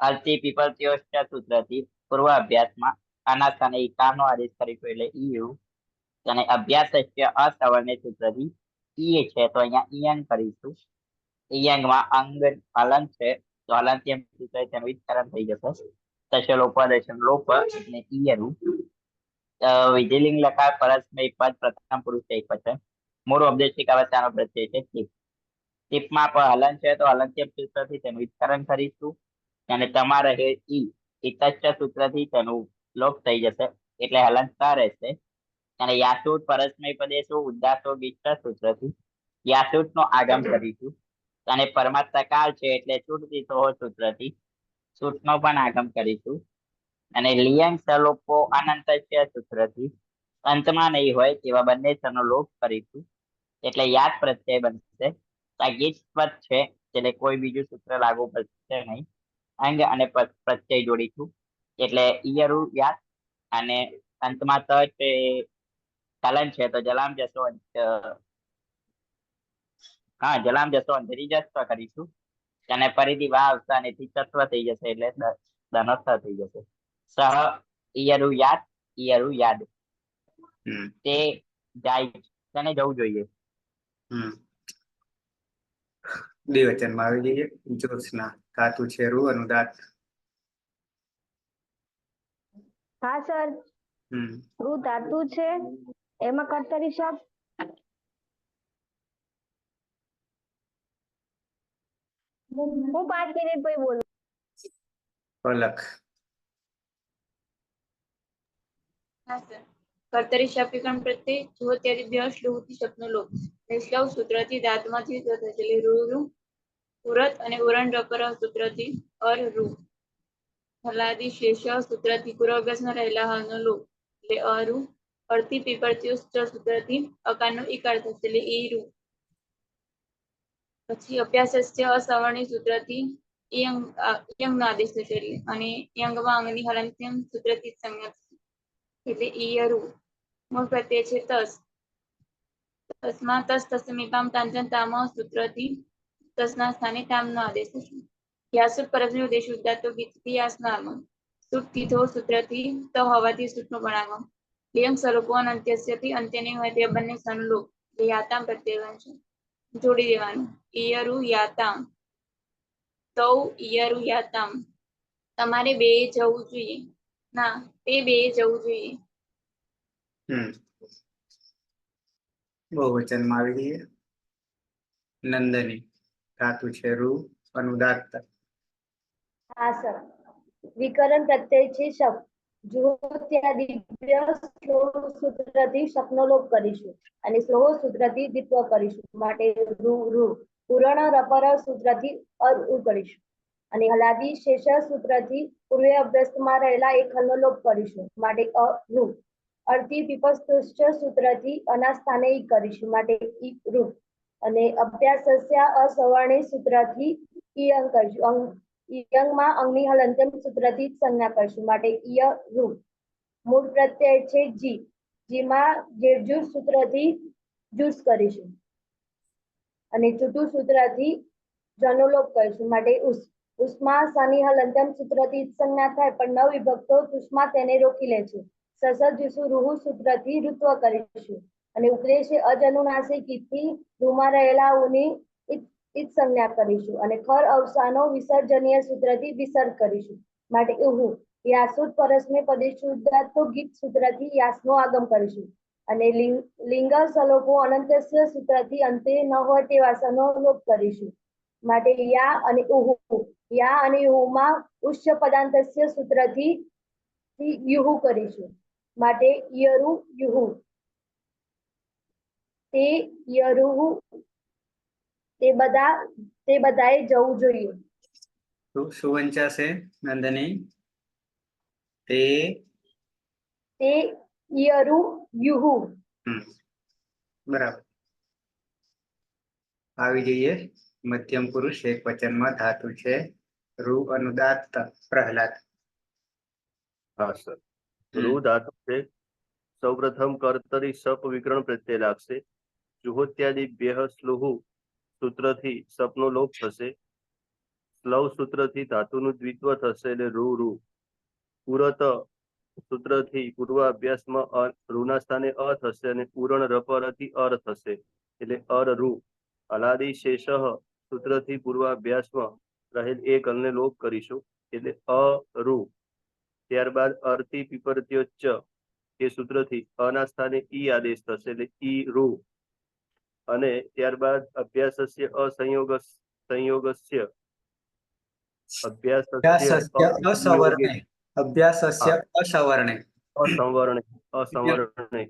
અલતી પીપલત્યોષ્ટ સૂત્રથી પૂર્વ અભ્યાસમાં આના સ્થાને ઈકારનો આદેશ કરીશું એટલે ઈયુ. અને અભ્યાસસ્ય અસવર્ણ સૂત્રથી ઈ છે તો અહીંયા ઈયંગ કરીશું. ઈયંગમાં અંગ હલન છે તો હલંત્યમ સૂત્ર તેનું વિસ્તરણ થઈ જશે. તશલોપદેશન લોપ એટલે ઈયરું. વિધિલિંગ લકાર પરસ્મય પદ પ્રથમ પુરુષ એક વચન. મૂળ ઉપદેશિક અવસ્થાનો પ્રત્યય છે ટીપ. ટીપમાં પણ હલન છે તો હલંત્યમ સૂત્રથી તેનું વિસ્તરણ કરીશું અને તમારે ઈ ઇતશ્ચ સૂત્રથી તેનું લોપ થઈ જશે એટલે હલનતા રહેશે. અને યાસુટ પરસ્મય પદેશો ઉદાસો ગીચ સૂત્રથી યાસુટ નો આગમ કરીશું અને પરમાત્મકાળ છે એટલે છૂટથી સૂત્રથી સૂટ નો પણ આગમ કરીશું. અને લિયંગ સલોપો અનંતસ્ય સૂત્રથી અંતમાં નહીં હોય તેવા બંને સનો લોપ કરીશું એટલે યાદ પ્રત્યય બનશે. આ ગીચ પદ છે એટલે કોઈ બીજું સૂત્ર લાગુ પડશે નહીં. અંગ અને પ્રત્યય જોડીશું એટલે ઈયરુ યાદ અને અંતમાં ત છે ચલન છે તો જલામ જશો જલામ જશો અંધરી જસ્વ કરીશું અને ફરીથી વા આવશે અને તત્વ થઈ જશે એટલે ધનસ્થ થઈ જશે. સહ ઈયરુ યાદ તે જાય તેને જવું જોઈએ. દ્વિવચનમાં આવી જઈએ. જ્યોત્સના ધાતુ છે રૂ અનુદાત્ત. હા સર, રૂ ધાતુ છે એમાં કર્તરી શબ્દ. હું 5 મિનિટ પછી બોલું. પલક. હા સર. કર્તરી શબ્દ વિકર્ણ પ્રત્યય જો ત્યાદી શ્લુતિ શબ્દનો લોપ. નિષ્લવ સૂત્રથી ધાતુમાંથી રૂ ઉરત અને ઉરણ રપર સૂત્રથી અર રૂ હલાદી શેષ સૂત્રથી પૂર્વ અભ્યાસમાં રહેલા હનો લોપ એટલે અરુ અર્થી પીપળતીય સૂત્રથી અકારનો ઈકાર થશે એટલે ઈ રૂ પછી અભ્યાસસ્ય અસવર્ણી સૂત્રથી યંગ નો આદેશ થશે એટલે અને યંગમાં અંગની હલંત્યમ સૂત્રથી સંજ્ઞા થશે એટલે ઈયરુ મૂળ પ્રત્યય છે તસ તસ્માં તસ તસ્મીકામ તાંજન તામ સૂત્રથી તસના સ્થાને તામનો આદેશ થશે યાસુટ પરસ્મય ઉદ્દેશ ઉદ્દાતો ગીતથી યાસનો આગમ સુટ તીથો સૂત્રથી ત હોવાથી સૂટનો ગણાગમ લિયંગ સ્વરૂપો અંત્યસ્યથી અંત્ય નહીં હોય તે બંને સનલોપ યાતામ પ્રત્યય છે જોડી દેવાનું ઈયરુ યાતામ તૌ ઈયરુ યાતામ તમારે બે જવું જોઈએ ના તે બે જવું જોઈએ બહુવચનમાં આવી જઈએ. નંદની ધાતુ છે રૂ અનુદાત્ત. હા સર. વિકરણ પ્રત્યય છે શબ્દ જો ત્યાં દિવ્ય શ્લોહ સૂત્રથી શકનો લોપ કરીશું અને શ્લોહ સૂત્રથી દ્વિત્વ કરીશું માટે રૂ રૂ પૂરણ રપર સૂત્રથી અર ઉ કરીશું અને હલાદી શેષ સૂત્રથી પૂર્વે અભ્યાસમાં રહેલા એક હલનો લોપ કરીશું માટે અ રૂ અર્થી પીપસ્તુષ્ટ સૂત્રથી અના સ્થાને ઈ કરીશું માટે ઈ રૂ અને અભ્યાસસ્ય અસવર્ણી સૂત્રથી ઈ અંક કરીશું ઈયંગમાં અંગની હલંત્યમ સૂત્રથી સંજ્ઞા કરીશું માટે ઈય રૂ મૂળ પ્રત્યય છે જી જીમાં જેરજુર સૂત્રથી જુસ કરીશું અને ચૂટું સૂત્રથી જનોલોપ કરીશું માટે ઉસ ઉષ્મા શનિ હલંત્યમ સૂત્રથી સંજ્ઞા થાય પણ ન વિભક્તો ઉષ્મા તેને રોકી લે છે સસજુસુ રૂહુ સૂત્રથી ઋત્વ કરીશું અને ઉપદેશે અજનુનાસિકથી રૂમાં રહેલા ઉની ઈત સંજ્ઞા કરીશું અને ખર અવસાનો વિસર્જનીય સૂત્રથી વિસર્ગ કરીશું માટે ઉહુ યાસુદ પરસ્મે પદેશુદ્ધાતો ગીત સૂત્રથી યાસનો આગમ કરીશું અને લિંગ સલોપો અનંતસ્ય સૂત્રથી અંતે ન હોય તેવા સનો લોપ કરીશું માટે યા અને ઉહુ યા અને ઉહુમાં ઉચ્ચ પદાંતસ્ય સૂત્રથી યુહુ કરીશું માટે યરુ યુહુ તે યરુહુ તે બધાએ જવું જોઈએ. શું વંચાશે નંદની? તે યરુ યુહુ. બરાબર. આવી જઈએ મધ્યમ પુરુષ એક વચનમાં ધાતુ છે રૂ અનુદાત્ત. પ્રહલાદ. હા સર. રૂ ધાતુ છે. સૌપ્રથમ કર્તરી સપ વિકરણ પ્રત્યય લાગશે. જુહોત્યાદિ બેહ સ્લુહુ સૂત્રથી સપનો લોપ થશે. સ્લવ સૂત્રથી ધાતુનું દ્વિત્વ થશે એટલે રૂ રૂ. પુરત સૂત્રથી પૂર્વ અભ્યાસમાં રૂના સ્થાને અ થશે અને પૂરણ રપરથી અર થશે એટલે અર રૂ. હલાદી શેષ સૂત્રથી પૂર્વ અભ્યાસમાં રહેલ એક અલને લોપ કરીશું એટલે અ રૂ. ત્યારબાદ અર્થી પીપરત્યોચ્ચ એ સૂત્રથી અના સ્થાને ઈ આદેશ થશે એટલે ઈ રૂ. અને ત્યારબાદ અભ્યાસસ્ય સંયોગસ્ય અસવર્ણે અભ્યાસસ્ય અસવર્ણે અસંવર્ણે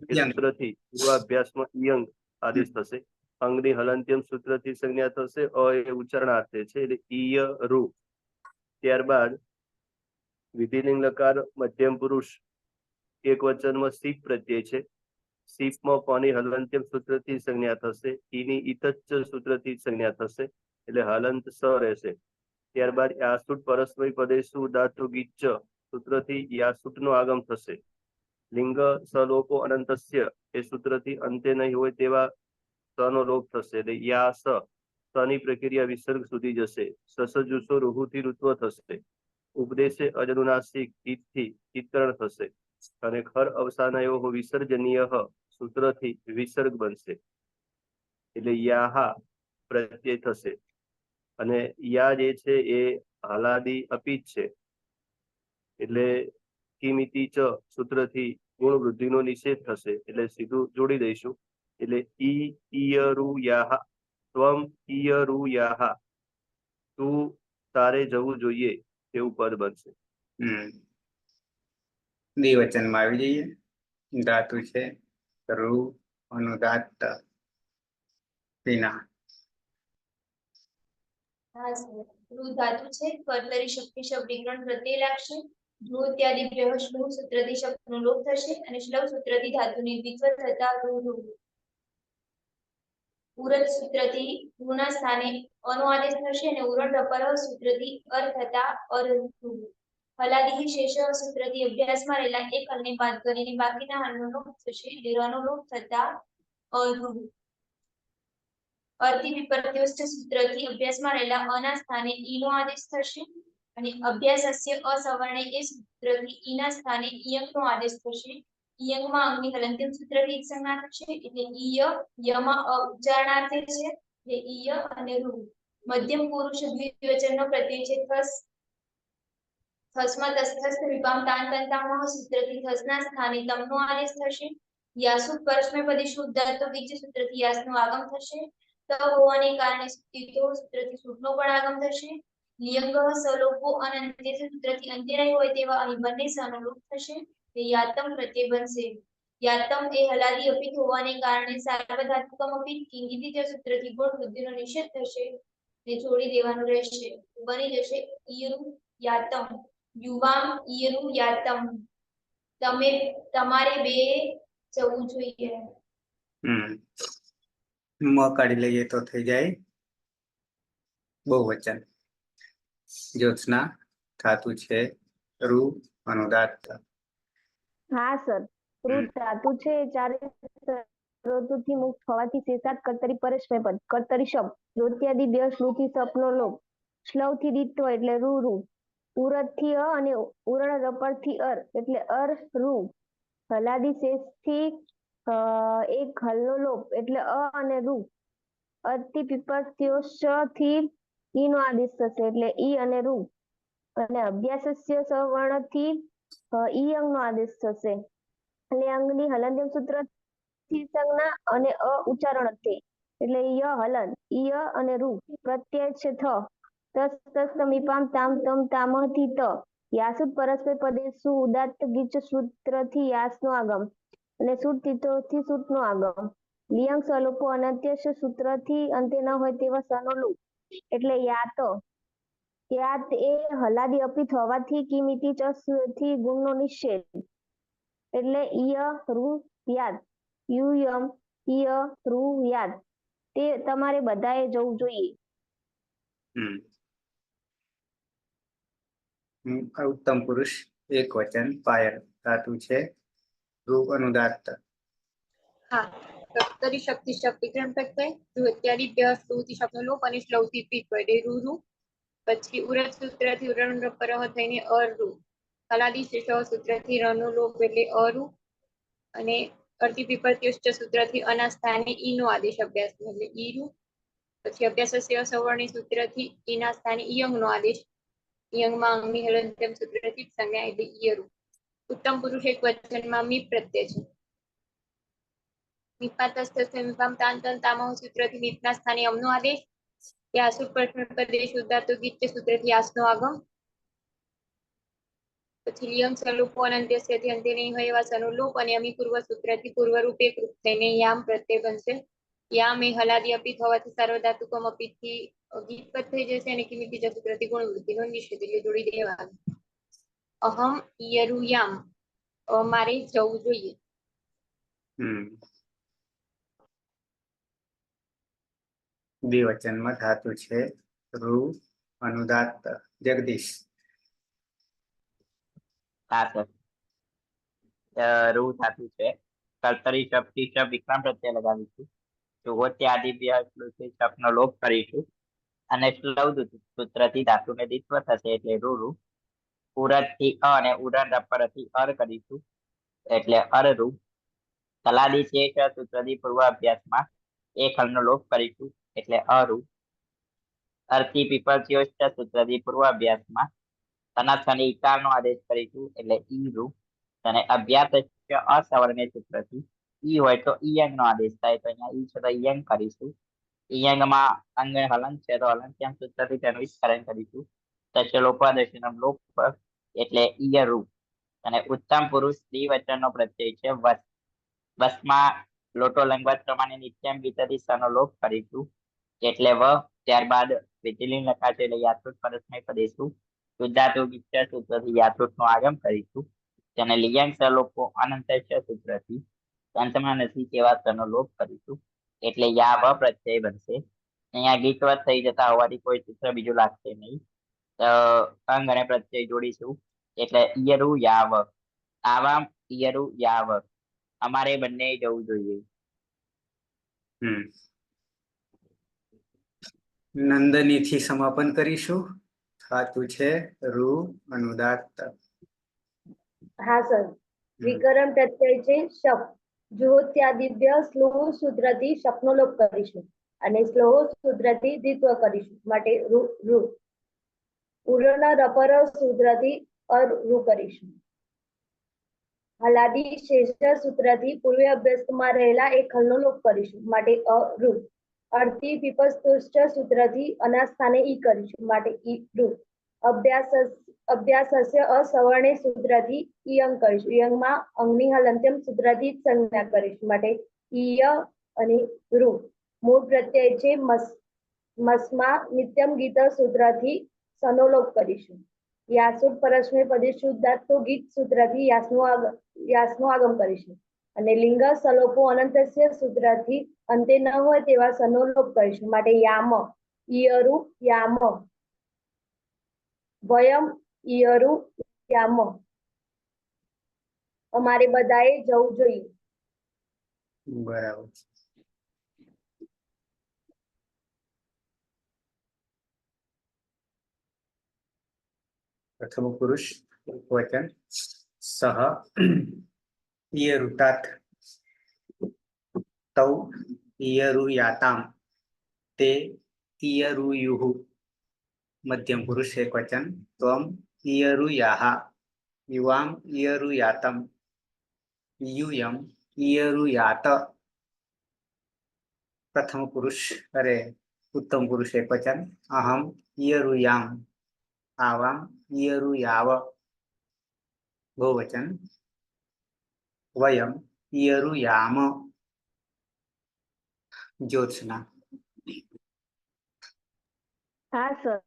એ સૂત્રથી પૂર્વાભ્યાસમાં ઈયંગ આદેશ થશે. અંગની હલંત્યમ સૂત્રથી સંજ્ઞા થશે અ એ ઉચ્ચારણાર્થે છે એટલે ઈય રૂ. ત્યારબાદ વિધિલિંગ લકાર મધ્યમ પુરુષ એક વચનમાં સીપ પ્રત્યય છે. સીપમાં પની હલંત્યમ સૂત્રથી સંજ્ઞા થશે. ઈની ઈતચ્ચ સૂત્રથી સંજ્ઞા થશે એટલે હલંત સ રહેશે. ત્યારબાદ યાસુટ પરસ્મય પદેશુ ઉદાત્તો ગીચ્ચ સૂત્રથી યાસુટનો આગમ થશે. લિંગ સલોપો અનંતસ્ય એ સૂત્રથી અંતે નહીં હોય તેવા સનો લોપ થશે એટલે યા સની પ્રક્રિયા વિસર્ગ સુધી જશે. સસજુસો રૂહુથી ઋત્વ થશે. ઉપદેશે અજનુનાસિક ઈતથી ઈતકરણ થશે અને ખર અવસાનયો વિસર્જનીય સૂત્રથી વિસર્ગ બનશે એટલે યાહા પ્રત્યય થશે. અને યા જે છે એ હલાદી અપીત છે એટલે કિમિતિ ચ સૂત્રથી ગુણ વૃદ્ધિનો નિષેધ થશે એટલે સીધું જોડી દઈશું એટલે ઈયરુયાહા ત્વમ ઈયરુયાહા તું તારે જવું જોઈએ તેવું પદ બનશે. દ્વિવચનમાં આવી જઈએ. ધાતુ છે રૂ અનુદાત્ત. પીના. હા સર. રૂ ધાતુ છે કર્તરી શક્તિ શબ્દ વિગ્રહણ પ્રત્યય લાગશે. ધ્રુવ ઇત્યાદિ ભ્યઃ શ્લુઃ સૂત્રથી શબ્દનો લોપ થશે અને શ્લવ સૂત્રથી ધાતુની દ્વિત્વ થતા રૂ રૂ. ઉરજ સૂત્રથી રૂના સ્થાને અનો આદેશ થશે અને ઉરણ રપરઃ સૂત્રથી અર થતા અર રૂ. હલાદિ શેષ સૂત્રથી અભ્યાસમાં રહેલા એક હલને બાદ કરીને બાકીના હલનો લોપ થશે એટલે રનો લોપ થતા અરુ. અર્થી વિપર્યોસ્ત સૂત્રથી અભ્યાસમાં રહેલા અના સ્થાને ઈનો આદેશ થશે અને અભ્યાસસ્ય અસવર્ણે એ સૂત્રથી ઈના સ્થાને ઇયંગનો આદેશ થશે. ઇયંગમાં અંગની હલંત્યમ સૂત્રથી એક સંજ્ઞા થશે એટલે ઈય યમાં અ ઉચ્ચારણાર્થે છે એટલે ઈય અને રૂ. મધ્યમ પુરુષ દ્વિવચનનો પ્રત્યય છે થસ. થસમાં તસ્થસ્થ વિભામ તાન તંતામહ સૂત્રથી થસના સ્થાને તમનો આદેશ થશે. યાસુ પરસ્મૈપદી શુદ્ધ ધાતુ બીજ સૂત્રથી યાસનો આગમ થશે. ત હોવાને કારણે તિતો સૂત્રથી સૂટનો પણ આગમ થશે. લિયંગઃ સલોપો અને અંત્ય સૂત્રથી અંત્ય નહીં હોય તેવા અહીં બંને સનો લોપ થશે. તે યાતમ પ્રત્યય બનશે. યાતમ એ હલાદી અપિત હોવાને કારણે સાર્વધાતુકમ અપિત કિંગિતિ સૂત્રથી ગુણ વૃદ્ધિનો નિષેધ થશે ને છોડી દેવાનું રહેશે. બની જશે ઈરુ યાતમ. યુવામ ઈરુ યાતમ. તમારે બે જવું જોઈએ. મ કાઢી લઈએ તો થઈ જાય બહુવચન. જ્યોત્સના ધાતુ છે રૂ અનુદાત્ત. હા સર. રૂ ધાતુ છે એ ચારે સ્ત્રોતોથી મુક્ત હોવાથી શેષાત કર્તરી પરસ્મૈ પદ કર્તરી શબ્દ રોત્યાદિ બે શ્લુથી સપનો લોપ. શ્લવથી દીત્વ એટલે રૂ રૂ. ઉરદથી અ અને ઉરણ રપરથી અર એટલે અર રૂ. હલાદી શેષથી એક હલનો લોપ એટલે અ અને રૂ. અતિ પીપળથી ઈ નો આદેશ થશે એટલે ઈ અને રૂ. અને અભ્યાસસ્ય સવર્ણથી ઈ અંગનો આદેશ થશે એટલે અંગની હલંત્યમ સૂત્રથી સંજ્ઞા અને અ ઉચ્ચારણાર્થે એટલે ય હલન ઈય અને રૂ. પ્રત્યય છે થ. તસ તસ તમીપામ તામ તમ તામહથી ત. યાસુદ પરસ્મૈ પદેષુ ઉદાત્ત ગીચ સૂત્રથી યાસનો આગમ અને સૂટ તિતોથી સૂટનો આગમ. લિયંગ સ્વલોપો અનંત્ય સૂત્રથી અંતે ન હોય તેવા સનો લોપ એટલે યાત. યાત એ હલાદી અપિત હોવાથી કિમિતિ થી ગુણનો નિષેધ એટલે ઈય રૂ યાત. યુયમ ઈય રૂ યાત. તે તમારે બધાએ જવું જોઈએ. ઉત્તમ પુરુષ એક વચન પાયલ ધાતુ છે રૂ અનુદાત્ત. હા. કર્તરી શક્તિ શબ્દ વિગ્રહણ પ્રત્યય ધ્રુવ ઇત્યાદિ ભ્યઃ શ્લુથી શબ્દનો લોપ અને શ્લવથી પીત એટલે રૂ રૂ. પછી ઉરજ સૂત્રથી ઉરણ રપરઃ થઈને અરુ. હલાદી શેષ સૂત્રથી રનો લોપ એટલે અરુ. અને અર્થી વિપર્યોસ્ત સૂત્રથી અના સ્થાને ઈ નો આદેશ અભ્યાસ એટલે ઈરુ. પછી અભ્યાસસ્ય સવર્ણી સૂત્રથી ઈના સ્થાને ઇયંગનો આદેશ. ઇયંગમાં અંગની હલંત્યમ સૂત્રથી સંજ્ઞા એટલે ઈયરુ. ઉત્તમ પુરુષ એક વચનમાં મી પ્રત્યય છે. મિપાતસ્તસ્મિપામ તાન તન તામહ સૂત્રથી મિતના સ્થાને અમનો આદેશ. યાસુ પરસ્મૈપદે શુદ્ધ ધાતુ ગીચ સૂત્રથી યાસનો આગમ. પછી લિયંગ સ્વરૂપો અનંત્યસ્યથી અંતે નહીં હોય એવા સનો લોપ અને અમી પૂર્વ સૂત્રથી પૂર્વરૂપ એકરૂપ થઈને યામ પ્રત્યય બનશે. યામ એ હલાદી અપિત હોવાથી સાર્વધાતુકમ અપિતથી ગીતપદ થઈ જશે અને કિમિતિ સૂત્રથી ગુણ વૃદ્ધિનો નિષેધ એટલે જોડી દેવાનું. અહમ યરુયામ. મારે જવું જોઈએ. દ્વિવચનમાં ધાતુ છે રૂ અનુદાત્ત. જગદીશ. હા સર. રૂ ધાતુ છે કર્તરી શબ્દથી શબ્દ વિક્રમ પ્રત્યય લગાવીશું. જુહોત્યાદિ ભ્યઃ શ્લુથી શબ્દનો લોપ કરીશું અને શ્લવ સૂત્રથી ધાતુને દ્વિત્વ થશે એટલે રૂ રૂ. ઉરજથી અ અને ઉરણ રપરથી અર કરીશું એટલે અર રૂ. તલાદી શેષ સૂત્રથી પૂર્વ અભ્યાસમાં એક હલનો લોપ કરીશું એટલે અરુ. અર્થી પીપળસ્યોષ્ટ સૂત્રથી પૂર્વ અભ્યાસમાં તનાસ્થાને ઈકારનો આદેશ કરીશું એટલે ઈરુ. અને અભ્યાસ અસવર્ણ સૂત્રથી ઈ હોય તો ઈયંગનો આદેશ થાય તો અહીંયા ઈ છે તો ઈયંગ કરીશું. ઈયંગમાં અંગ હલન છે તો હલંત્યમ સૂત્રથી તેનું વિસ્તરણ કરીશું. તસ્લોપાદશનમ લોપ એટલે ઈયરુ. અને ઉત્તમ પુરુષ દ્વિવચનનો પ્રત્યય છે વસ. વસમાં લોટો લંગવત પ્રમાણે નિત્યમ ગીતથી સનો લોપ કરીશું એટલે વ. ત્યારબાદ વિધિલિંગ લકાર છે એટલે યાત્રુત પરસ્મય પદેશું શુદ્ધાતુ ગીચ્છ સૂત્રથી યાત્રુતનું આગમ કરીશું. તેને લિયાંગ સલોપો અનંતસ્ય સૂત્રથી અંતમાં નથી તેવા સનો લોપ કરીશું એટલે યાવ પ્રત્યય બનશે. અહીંયા ગીતવત થઈ જતા હોવાથી કોઈ સૂત્ર બીજું લાગશે નહીં. અંગ અને પ્રત્યય જોડીશું એટલે ઈયરુ યાવ, આવામ ઈયરુ યાવ. અમારે બંને જવું જોઈએ. નંદની થી સમાપન કરીશું. થાતું છે રૂ અનુદાત્ત. હા સર. વિકરણ પ્રત્યય છે શપ. જુહોત્યાદિવ્ય સ્લોહ સૂત્રથી શપનો લોપ કરીશું અને સ્લોહ સૂત્રથી દ્વિત્વ કરીશું માટે રૂ. ઉરના રપર સૂત્રથી અરુ કરીશું. હલાદી શેષ સૂત્રથી પૂર્વે અભ્યાસમાં રહેલા એક હલનો લોપ કરીશું માટે અરુ. અર્થી પીપસ્તુષ્ટ સૂત્રથી અના સ્થાને ઈ કરીશું માટે ઈ રૂ. અભ્યાસસ્ય અસવર્ણે સૂત્રથી ઈયંગ કરીશું. ઈયંગમાં અંગની હલંત્યમ સૂત્રથી જ સંજ્ઞા કરીશું માટે ઈય અને રૂ. મૂળ પ્રત્યય છે મસમાં નિત્યમ ગીત સૂત્રથી સનો લોપ કરીશું. યાસુટ પરસ્મય પદે શુદ્ધાત્વ ગીત સૂત્રથી યાસનો આગમ કરીશું અને લિંગ સલોપો અનંતસ્ય સૂત્રથી અંતે ન હોય તેવા સનો લોપ કરીશું માટે યામ ઈયરુ યામ. વયમ ઈયરુ યામ. અમારે બધાએ જવું જોઈએ. બરાબર. પ્રથમ પુરુષ વચન સહ ઈયરુતાત તૌ ઈયરુયાતામ તે ઈયરુયુઃ. મધ્યમ પુરુષ એક વચન ત્વમ ઈયરુયાહ યુવામ ઈયરુયાતમ યુયમ ઈયરુયાત. પ્રથમ પુરુષ ઉત્તમ પુરુષ એક વચન અહમ ઈયરુયામ આવામ ઈયરુયાવ. બહુવચન વયમ ઈયરુયામ. જ્યોત્સના. હા સર.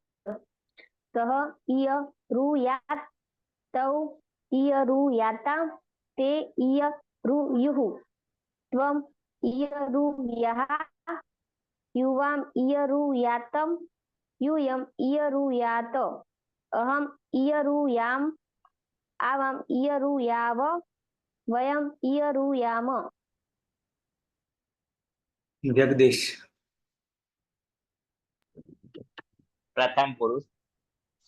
સહ ઈયરુયાત તૌ ઈયરુયાતામ તે ઈયરુયુઃ. ત્વમ ઈયરુયાહ યુવામ ઈયરુયાતમ યુયમ ઈયરુયાત. અહમ ઈયરુયામ આવામ ઈયરુયાવ. વયમ ઈયરુયામ. જગદીશ. પ્રથમ પુરુષ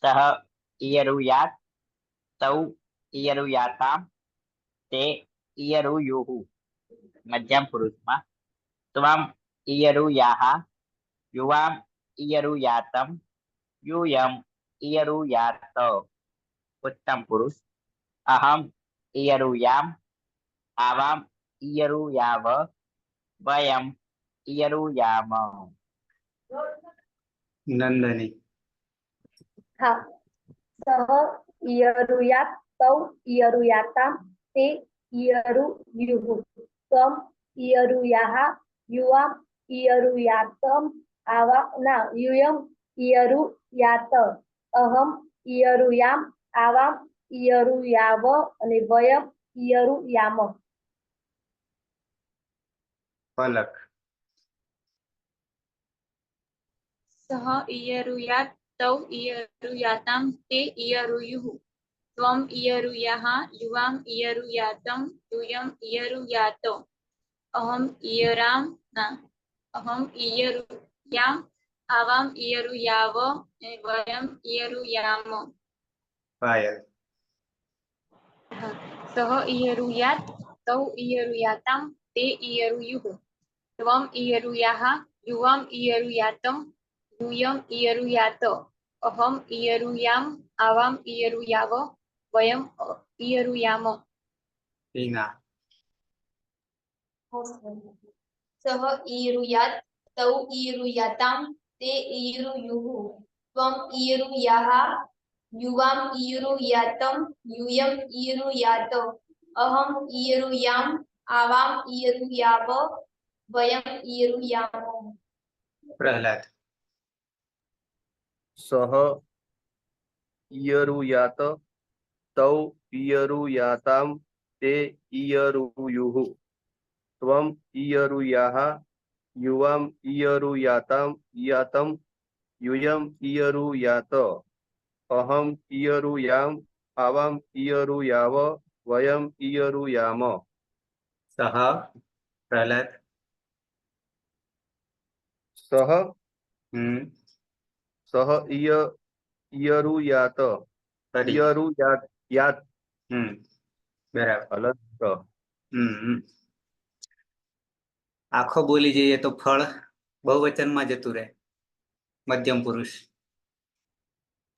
સહ ઈયરુયાત તૌ ઈયરુયાતામ તે ઈયરુયુઃ. મધ્યમ પુરુષમાં ત્વમ ઈયરુયાહ યુવામ ઈયરુયાતમ યુયમ ઈયરુયાત. ઉત્તમ પુરુષ અહમ ઈયરુયામ આવામ ઈયરુયાવ. વયમ ઈયરુયામ. નંદની. હા. સહ ઈયરુયાત તૌ ઈયરુયાતામ તે ઈયરુયુઃ. ત્વમ ઈયરુયાહ યુવામ ઈયરુયાતમ યુયમ ઈયરુયાત. અહમ ઈયરુયામ આવામ ઈયરુયાવ અને વયમ ઈયરુયામ. પલક. સહ ઈયરુયાત તૌ ઈયરુયાતામ તે ઈયરુયુઃ. ત્વમ ઈયરુયાહ યુવામ ઈયરુયાતમ યુયમ ઈયરુયાત. અહમ ઈયરુયામ આવામ ઈયરુયાવ અને વયમ ઈયરુયામ. પાયલ. સહ ઈયરુયાત તૌ ઈયરુયાતામ તે ઈયરુયુઃ. ત્વમ ઈયરુયાહ યુવામ ઈયરુયાતમ યુયમ ઈયરુયાત. અહમ ઈયરુયામ આવામ ઈયરુયાવ વયમ ઈયરુયામ. હિના. સહ ઈયરુયાત તૌ ઈયરુયાતામ તે ઈયરુયુઃ. ત્વમ ઈયરુયાહ યુવામ ઈયરુયાતમ યુયમ ઈયરુયાત. અહમ ઈયરુયામ આવામ ઈયરુયાવ વયમ ઈયરુયામ. પ્રહલાદ. સહ ઈયરુયાત તૌ ઈયરુયાતામ તે ઈયરુયુઃ ત્વમ ઈયરુયાહ યુવામ ઈયરુયાતામ યાતમ યુયમ ઈયરુયાત અહમ ઈયરુયામ આવામ ઈયરુયાવ વયમ ઈયરુયામ. સહ પ્રહલાદ. સહ હમ સહ ઈયરુયાત ફરી. ઈયરુયાત યાત હમ બરાબર. અલગ હમ આખો બોલી જઈએ તો ફળ બહુવચનમાં જતું રહે, મધ્યમ પુરુષ.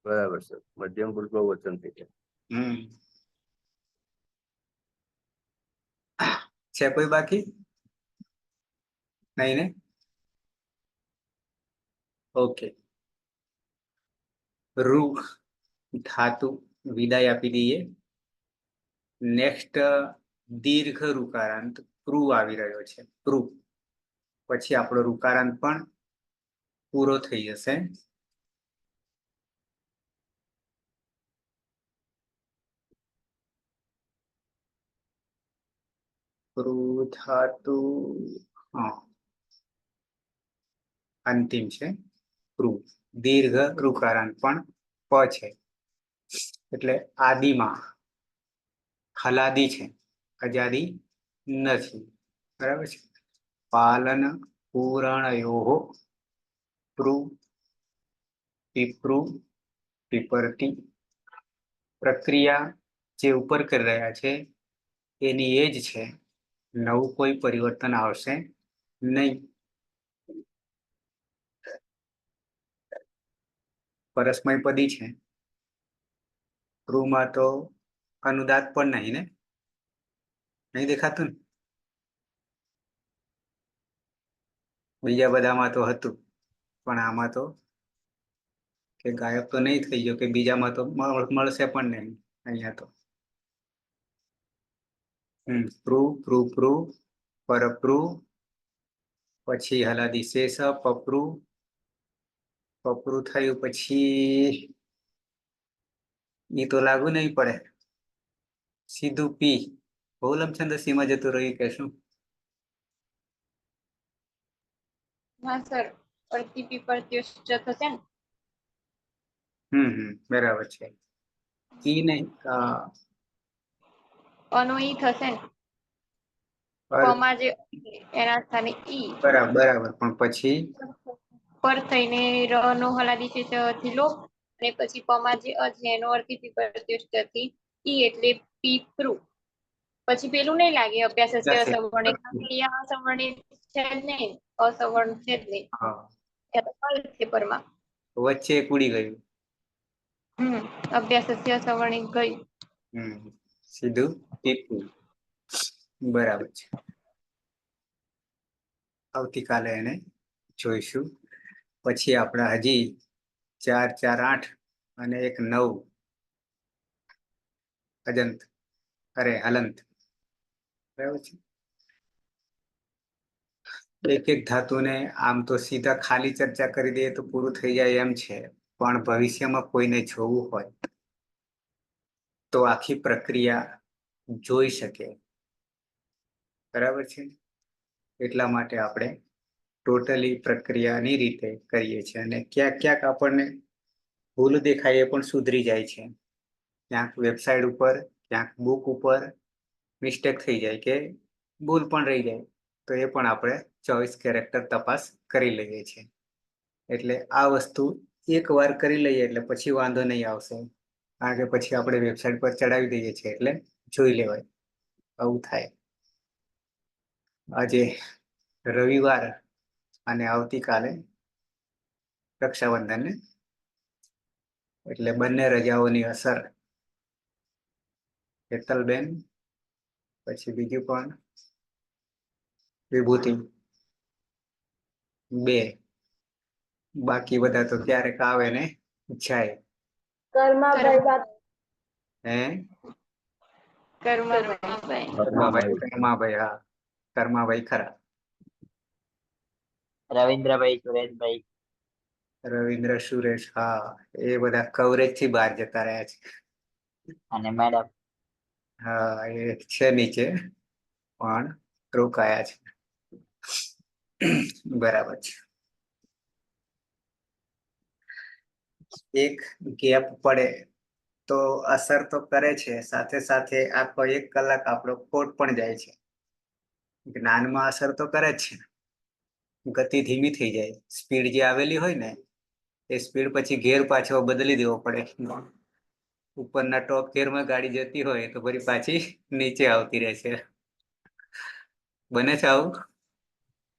બરાબર છે. મધ્યમ પુરુષ બહુવચન થઈ જાય. હમ છે કોઈ બાકી? નહીં ને? ઓકે. રૂ ધાતુ વિદાય આપી દઈએ. નેક્સ્ટ દીર્ઘ ઋકારાંત પ્રુ આવી રહ્યો છે. પ્રુ પછી આપણો ઋકારાંત પણ પૂરો થઈ જશે. પ્રુ ધાતુ હા અંતિમ છે. પ્રુ દીર્ઘ ઋકારાંત પણ પ છે, એટલે આદિમાં હલાદી છે, અજાદી નથી. બરાબર છે. પાલન પૂરણયોઃ પ્રુ પીપૃ પીપરતી. પ્રક્રિયા જે ઉપર કરી રહ્યા છે એની એ જ છે, નવું કોઈ પરિવર્તન આવશે નહીં. પરસ્મય પદી છે. પ્રુમાં તો અનુદાત પણ નહીં ને, નહીં દેખાતું ને? બીજા બધામાં તો હતું, પણ આમાં તો કે ગાયબ તો નહીં થઈ ગયો, કે બીજામાં તો મળશે પણ નહીં. અહીંયા તો પ્રુ પ્રુ પ્રુ પરપ્રુ પછી હલાદી શેષ પપ્રુ. પપરું થયું પછી ઈ તો લાગુ નહીં પડે. સીધું પી બહુલમ છંદસી જતું રહ્યું કે શું? હા સર, અર્થી પીપરત્યુશ્ચ થશે ને? બરાબર છે. ઈ નહીં અનો ઈ થશે ને? પમાં જે એના સ્થાને ઈ બરાબર પણ પછી પર થઈને ર નો હલાદી થી લોપ, અને પછી પમાં જે અ છે એનો અર્થી પીપરત્યુશ્ચથી ઈ એટલે પીપૃ. પછી પેલું નહીં લાગે અભ્યાસ અસવર્ણિક. અસવર્ણિક છે જ નહીં, અસવર્ણ છે જ નહીં. હા એ તો ફળ છે પરમાં. વચ્ચે એક ઉડી ગયું. અભ્યાસ સવર્ણિક ગયું. સીધું પીપુ. બરાબર છે. આવતીકાલે એને જોઈશું. પછી આપણે હજી 4 4 8 અને 1 9 અજંત હલંત. બરાબર છે. એક એક ધાતુને આમ તો સીધા ખાલી ચર્ચા કરી દઈએ તો પૂરું થઈ જાય એમ છે, પણ ભવિષ્યમાં કોઈને જોવું હોય તો આખી પ્રક્રિયા જોઈ શકે. બરાબર છે. એટલા માટે આપણે ટોટલી પ્રક્રિયાની રીતે કરીએ છીએ, અને ક્યાંક ક્યાંક આપણને ભૂલ દેખાય એ પણ સુધરી જાય છે. ક્યાંક વેબસાઇટ ઉપર, ક્યાંક બુક ઉપર મિસ્ટેક થઈ જાય કે ભૂલ પણ રહી જાય, તો એ પણ આપણે 24 કેરેક્ટર તપાસ કરી લઈએ છીએ. એટલે આ વસ્તુ એકવાર કરી લઈએ એટલે પછી વાંધો નહીં આવશે, કારણ કે પછી આપણે વેબસાઇટ પર ચડાવી દઈએ છીએ એટલે જોઈ લેવાય. આવું થાય. આજે રવિવાર અને આવતીકાલે રક્ષાબંધન ને, એટલે બંને રજાઓની અસર હેતલબેન, પછી બીજું પણ વિભૂતિ 2, બાકી બધા તો ક્યારેક આવે ને જાય. હે કર્માભાઈ, હા કર્માભાઈ ખરા. રવિન્દ્રભાઈ, સુરેશભાઈ. રવિન્દ્ર સુરેશ, હા એ બધા કવરેજ થી બહાર જતા રહ્યા છે. અને મેડમ હા એ છે નીચે પણ રોકાયા છે. બરાબર છે. એક ગેપ પડે તો અસર તો કરે છે, સાથે સાથે આખો 1 કલાક આપણો ખોટ પણ જાય છે. જ્ઞાનમાં અસર તો કરે જ છે, ગતિ ધીમી થઈ જાય, સ્પીડ જે આવેલી હોય ને એ સ્પીડ પછી ગેર પાછો બદલી દેવો પડે. ઉપરના ટોપ ગેરમાં ગાડી જતી હોય તો ફરી પાછી નીચે આવતી રહે છે. બને છે આવું?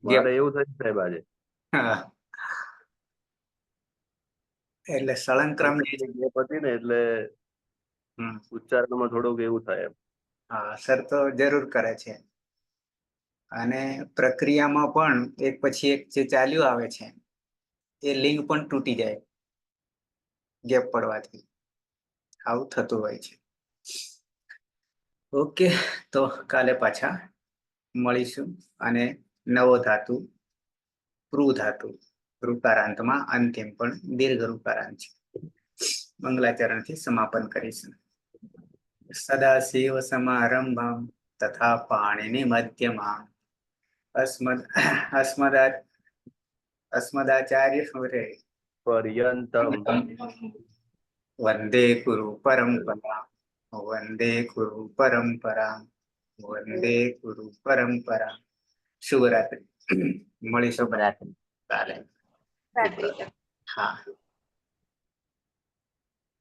મારે એવું થયું સાહેબ આજે. હા, એટલે સળંગ ક્રમ જે છે, ગેપ હતી ને એટલે હમ, ઉચ્ચારણમાં થોડુંક એવું થાય એમ. હા અસર તો જરૂર કરે છે. અને પ્રક્રિયામાં પણ એક પછી એક જે ચાલ્યું આવે છે એ લિંક પણ તૂટી જાય ગેપ પડવાથી. આવું થતું હોય છે. ઓકે, તો કાલે પાછા મળીશું. અને નવો ધાતુ પૃ ધાતુ, ઋકારાંતમાં અંતિમ પણ દીર્ઘ ઋકારાંત છે. મંગલાચરણથી સમાપન કરીશું. સદાશિવ સમારંભમ તથા પાણીની મધ્યમાં અસ્મદાચાર્ય પર્યંતમ વંદે ગુરુ પરંપરા, વંદે ગુરુ પરંપરા, વંદે ગુરુ પરંપરા. શુભરાત્રી. મળીશું શુભરાત્રી. કાલે. રાત્રિ. હા.